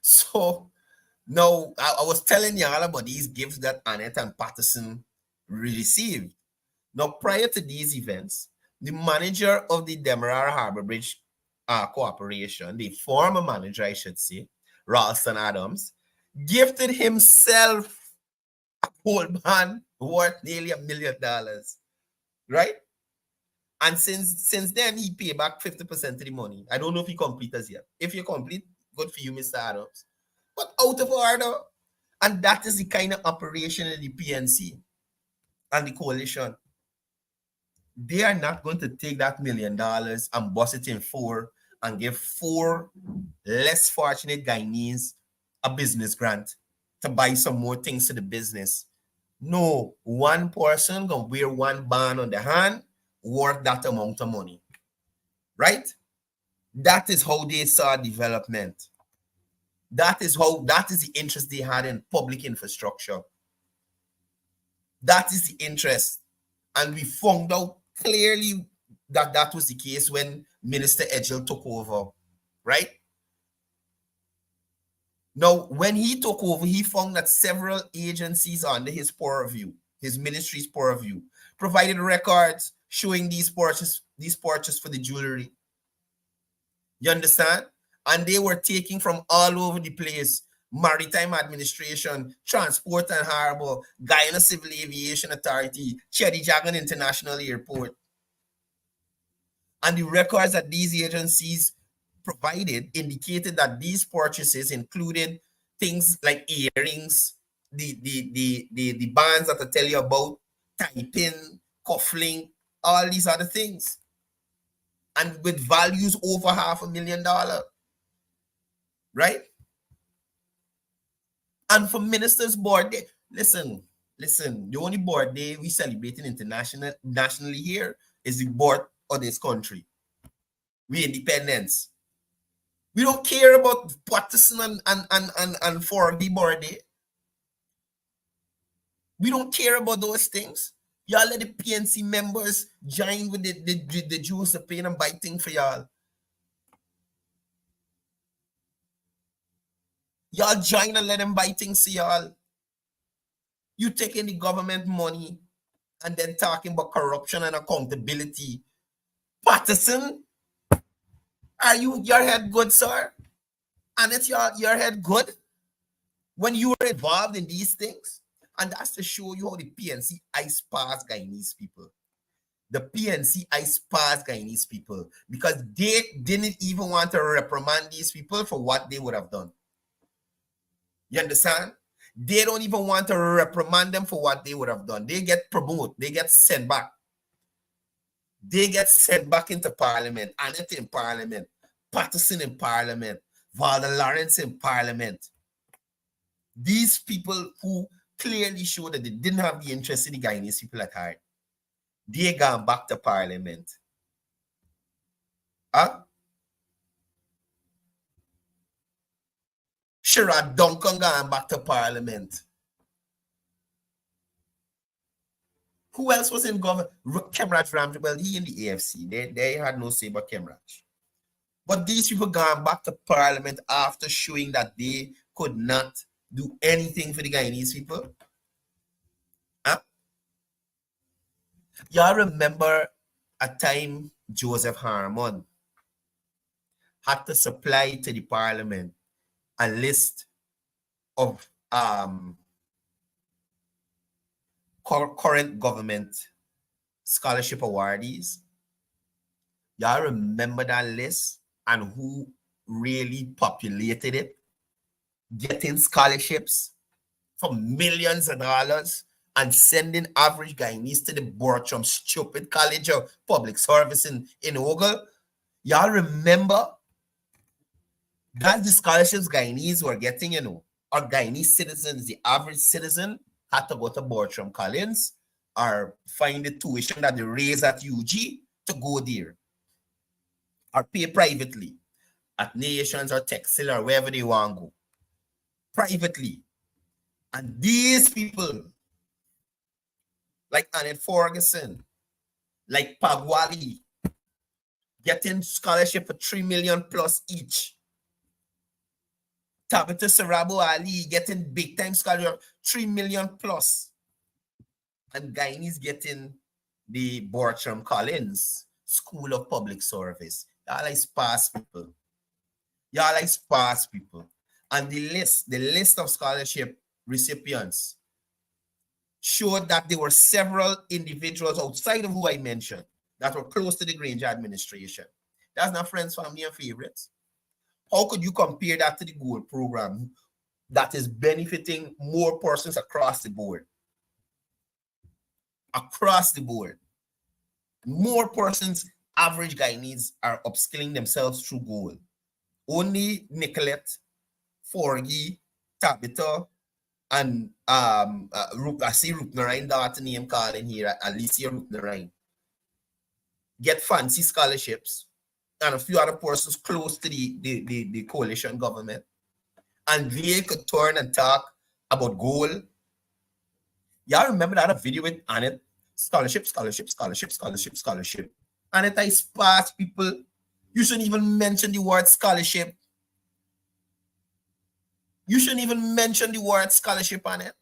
So now I was telling you all about these gifts that Annette and Patterson received. Now, prior to these events, the manager of the Demerara Harbor Bridge Corporation, the former manager, I should say, Ralston Adams, gifted himself a gold band worth nearly $1 million. Right? And since then, he paid back 50% of the money. I don't know if he completes yet. If you complete, good for you, Mr. Adams. But out of order. And that is the kind of operation in the PNC and the coalition. They are not going to take that $1 million and bust it in 4 and give 4 less fortunate Guyanese a business grant to buy some more things to the business. No, one person gonna wear one band on the hand worth that amount of money, right? That is how they saw development. That is the interest they had in public infrastructure. That is the interest. And we found out clearly that that was the case when Minister Edgell took over, right? Now, when he took over, he found that several agencies under his purview, his ministry's purview, provided records showing these purchases for the jewelry. You understand? And they were taking from all over the place. Maritime Administration, Transport and Harbor, Guyana Civil Aviation Authority, Chedijagan International Airport. And the records that these agencies provided indicated that these purchases included things like earrings, the bands that I tell you about, tie-pin, cufflink, all these other things. And with values over $500,000, right? And for Ministers' Board Day, listen, the only board day we celebrating nationally here is the board of this country. We independence. We don't care about Patterson and Forby board day. We don't care about those things. Y'all let the PNC members join with the Jews to pay and buy things for y'all. Y'all join and let them buy things for y'all. You taking the government money and then talking about corruption and accountability. Patterson, are you your head good, sir? And it's your head good when you were involved in these things? And that's to show you how the PNC ice past Guyanese people. The PNC ice past Guyanese people because they didn't even want to reprimand these people for what they would have done. You understand? They don't even want to reprimand them for what they would have done. They get promoted. They get sent back. They get sent back into Parliament. Annette in Parliament. Patterson in Parliament. Valda Lawrence in Parliament. These people who clearly show that they didn't have the interest in the Guyanese people at heart. They gone back to Parliament. Huh? Sherrod Duncan gone back to Parliament. Who else was in government? Kemraj Ramji, well, he in the AFC. They had no say but Kemraj. But these people gone back to Parliament after showing that they could not do anything for the Guyanese people. Huh? Y'all remember a time Joseph Harmon had to supply to the Parliament a list of current government scholarship awardees. Y'all remember that list and who really populated it, getting scholarships for millions of dollars and sending average Guyanese to the Bortram stupid College of Public Service in Ogle. Y'all remember? That's the scholarships Guyanese were getting, you know. Or Guyanese citizens, the average citizen had to go to Bortram Collins or find the tuition that they raise at UG to go there. Or pay privately at Nations or Texel or wherever they want to go. Privately. And these people, like Annette Ferguson, like Pagwali, getting scholarship for $3 million plus each. Tabitha Sarabo Ali getting big time scholarship, $3 million plus. And Guyanese getting the Bortram Collins School of Public Service. Y'all like sparse people. Y'all like sparse people. And the list of scholarship recipients showed that there were several individuals outside of who I mentioned that were close to the Granger administration. That's not friends, family, and favorites. How could you compare that to the Gold program that is benefiting more persons across the board? Across the board. More persons, average Guyanese, are upskilling themselves through goal. Only Nicolette, Forgy, Tabitha, and I see Rupnarain daughter name calling here, Alicia Rupnarain, get fancy scholarships, and a few other persons close to the coalition government. And they could turn and talk about goal. Y'all remember that video with Annette? Scholarship, scholarship, scholarship, scholarship, scholarship. Annette, I sparse people. You shouldn't even mention the word scholarship. You shouldn't even mention the word scholarship on it.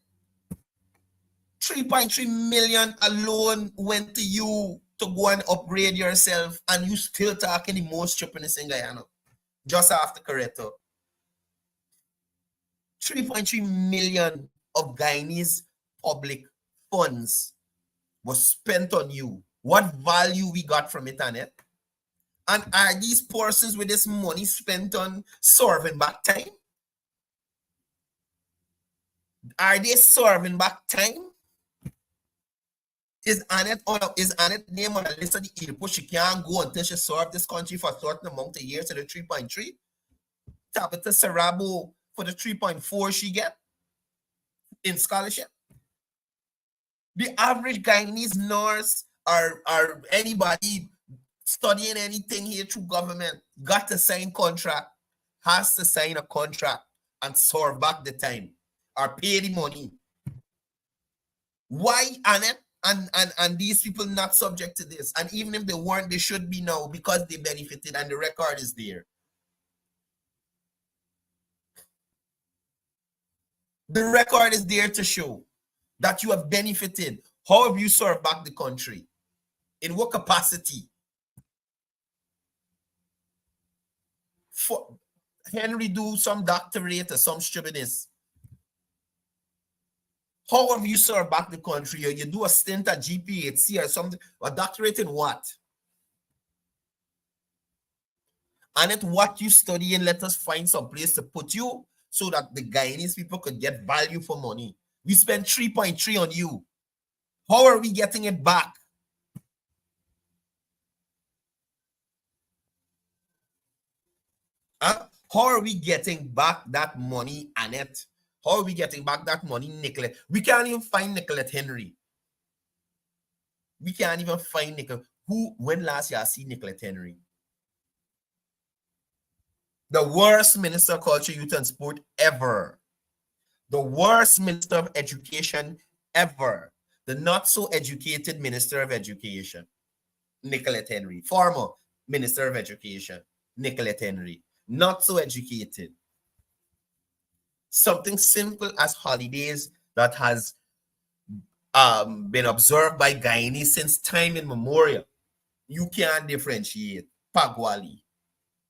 3.3 million alone went to you to go and upgrade yourself, and you still talking the most stupidness in Guyana. Just after Corretto. 3.3 million of Guyanese public funds was spent on you. What value we got from it, Annette? And are these persons with this money spent on serving back time? Are they serving back time? Is Annette name on the list of the ILPO? She can't go until she served this country for a certain amount of years to the 3.3. Tabitha Sarabo for the 3.4 she get in scholarship. The average Guyanese nurse or anybody studying anything here through government got to sign contract, has to sign a contract and serve back the time or pay the money. Why, Annette, and these people not subject to this? And even if they weren't, they should be now because they benefited and the record is there. The record is there to show that you have benefited. How have you served back the country? In what capacity? For Henry do some doctorate or some stupidness. How have you served back the country? Or you do a stint at GPHC or something, a doctorate in what? And at what you study, and let us find some place to put you so that the Guyanese people could get value for money. We spent 3.3 on you. How are we getting it back? How are we getting back that money, Annette? How are we getting back that money, Nicolette? We can't even find Nicolette Henry. We can't even find Nicolette. When last year I see Nicolette Henry? The worst Minister of Culture, Youth and Sport ever. The worst Minister of Education ever. The not so educated Minister of Education, Nicolette Henry. Former Minister of Education, Nicolette Henry. Not so educated. Something simple as holidays that has been observed by Guyanese since time immemorial. You can't differentiate. Pagwali.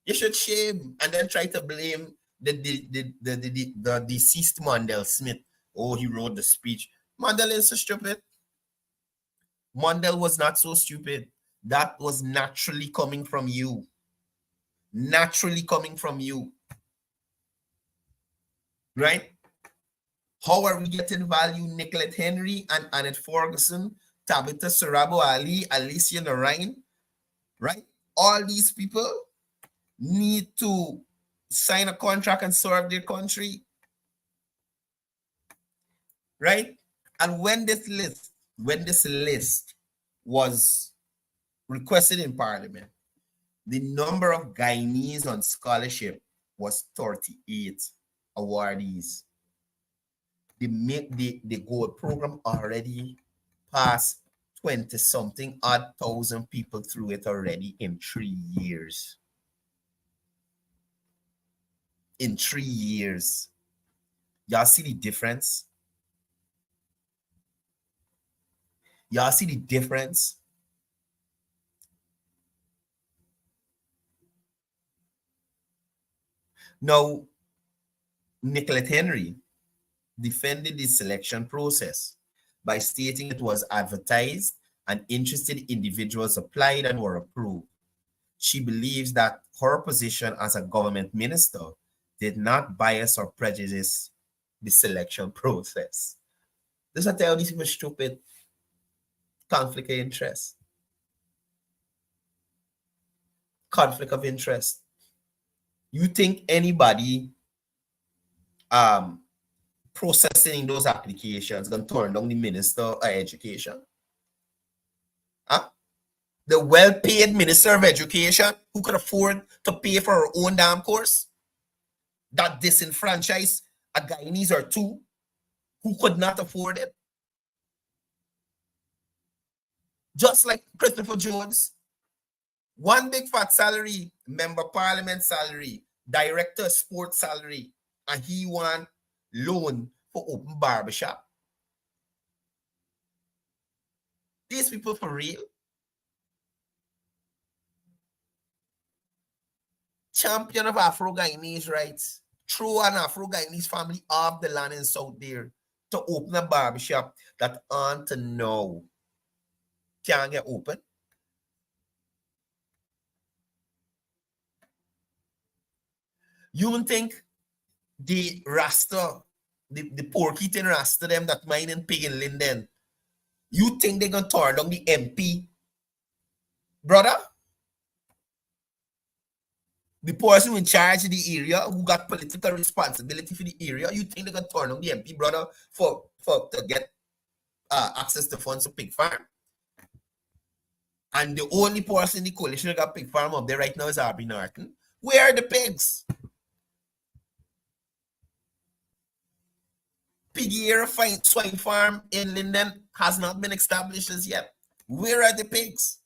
You should shame and then try to blame the deceased Mondale Smith. Oh, he wrote the speech. Mondale is so stupid. Mondale was not so stupid. That was naturally coming from you. Naturally coming from you. Right? How are we getting value? Nicolette Henry and Annette Ferguson, Tabitha Sarabo Ali, Alicia Lorraine, right? All these people need to sign a contract and serve their country, right? And when this list was requested in Parliament, the number of Guyanese on scholarship was 38 awardees. The gold program already passed 20-something odd thousand people through it already in 3 years. In 3 years. Y'all see the difference? Y'all see the difference? Now, Nicolette Henry defended the selection process by stating it was advertised and interested individuals applied and were approved. She believes that her position as a government minister did not bias or prejudice the selection process. This is tell these people stupid conflict of interest. conflict of interest. You think anybody processing those applications going to turn down the Minister of Education? Huh? The well-paid Minister of Education who could afford to pay for her own damn course? That disenfranchised a Guyanese or two who could not afford it? Just like Christopher Jones, one big fat salary, member parliament salary, director sports salary, and he want loan for open barbershop. These people for real? Champion of Afro-Guyanese rights, throw an Afro-Guyanese family off the land in South there to open a barbershop that until now can't get open. You don't think the Rasta, the pork eating Rasta them that mine and pig in Linden, you think they're gonna turn down the MP, brother? The person in charge of the area who got political responsibility for the area, you think they're gonna turn down the MP, brother, for to get access to funds to pig farm? And the only person in the coalition that got pig farm up there right now is Arby Norton. Where are the pigs? Piggier swine farm in Linden has not been established as yet. Where are the pigs?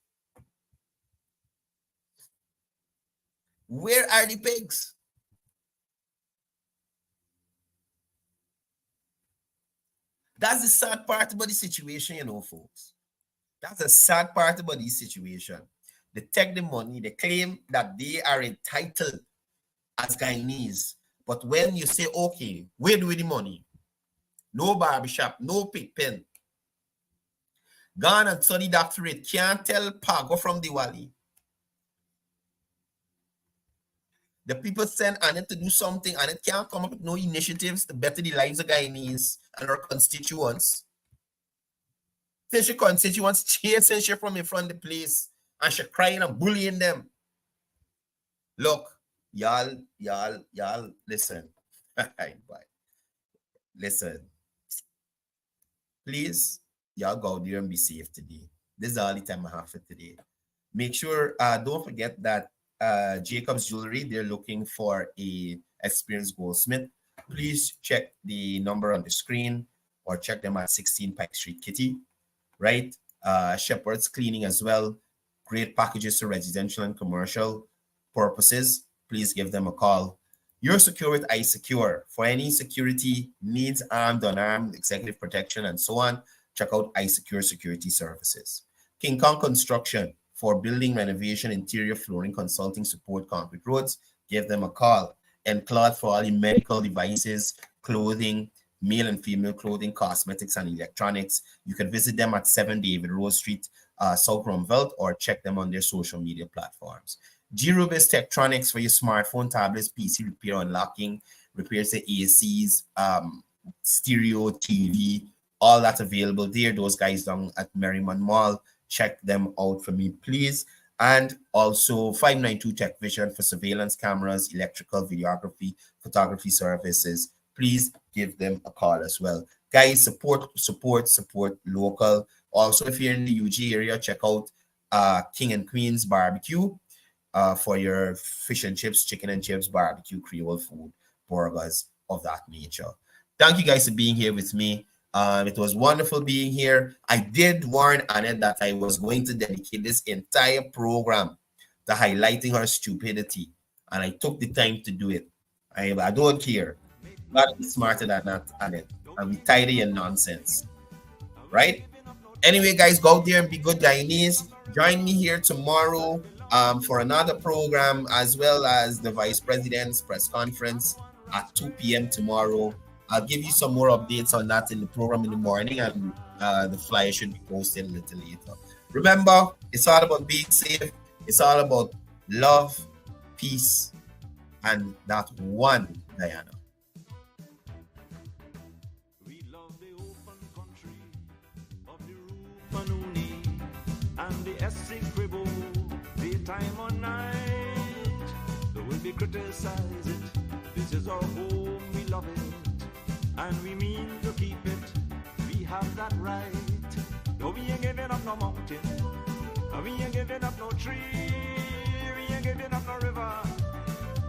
Where are the pigs? That's the sad part about the situation, you know, folks. That's the sad part about this situation. They take the money, they claim that they are entitled as Guyanese. But when you say, okay, where do we the money? No barbershop, no pig pen. Gone and study doctorate, can't tell Pago from Diwali. The people send Annette to do something, and it can't come up with no initiatives to better the lives of Guyanese and our constituents. Since your constituents chasing she from in front of the place and she crying and bullying them. Look, y'all, listen. Listen. Please, y'all go out there and be safe today. This is all the time I have for today. Make sure, don't forget that Jacob's Jewelry, they're looking for a experienced goldsmith. Please check the number on the screen or check them at 16 Pike Street, Kitty. Right? Shepherd's Cleaning as well. Great packages to residential and commercial purposes. Please give them a call. You're secure with iSecure. For any security needs, armed, unarmed, executive protection, and so on, check out iSecure Security Services. King Kong Construction. For building renovation, interior flooring, consulting, support, concrete roads, give them a call. And Cloth for all your medical devices, clothing, male and female clothing, cosmetics, and electronics. You can visit them at 7 David Rose Street, South Rumvelt, or check them on their social media platforms. G-Rubis Tektronix for your smartphone, tablets, PC repair, unlocking, repairs to ACs, stereo, TV, all that's available there. Those guys down at Merriman Mall. Check them out for me, please. And also 592 Tech Vision for surveillance cameras, electrical, videography, photography services. Please give them a call as well. Guys, support local. Also, if you're in the UG area, check out King and Queen's Barbecue for your fish and chips, chicken and chips, barbecue, Creole food, burgers of that nature. Thank you guys for being here with me. It was wonderful being here. I did warn Annette that I was going to dedicate this entire program to highlighting her stupidity, and I took the time to do it. I don't care. I'm not be smarter than that, Annette. I'll be tired of your nonsense. Right? Anyway, guys, go out there and be good Guyanese. Join me here tomorrow for another program, as well as the Vice President's press conference at 2 p.m. tomorrow. I'll give you some more updates on that in the program in the morning, and the flyer should be posted a little later. Remember, it's all about being safe. It's all about love, peace, and that one Guyana. We love the open country of the Rupanuni and the Essex Cribble, daytime or night. criticize it. This is our home, we love it, and we mean to keep it. We have that right. No, we ain't giving up no mountain, and we ain't giving up no tree, we ain't giving up no river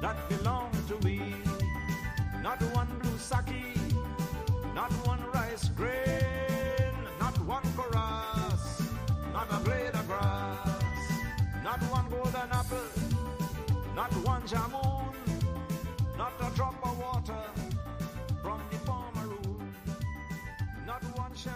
that belong to we. Not one blue sake, not one rice grain, not one chorus, not a blade of grass, not one golden apple, not one jamu.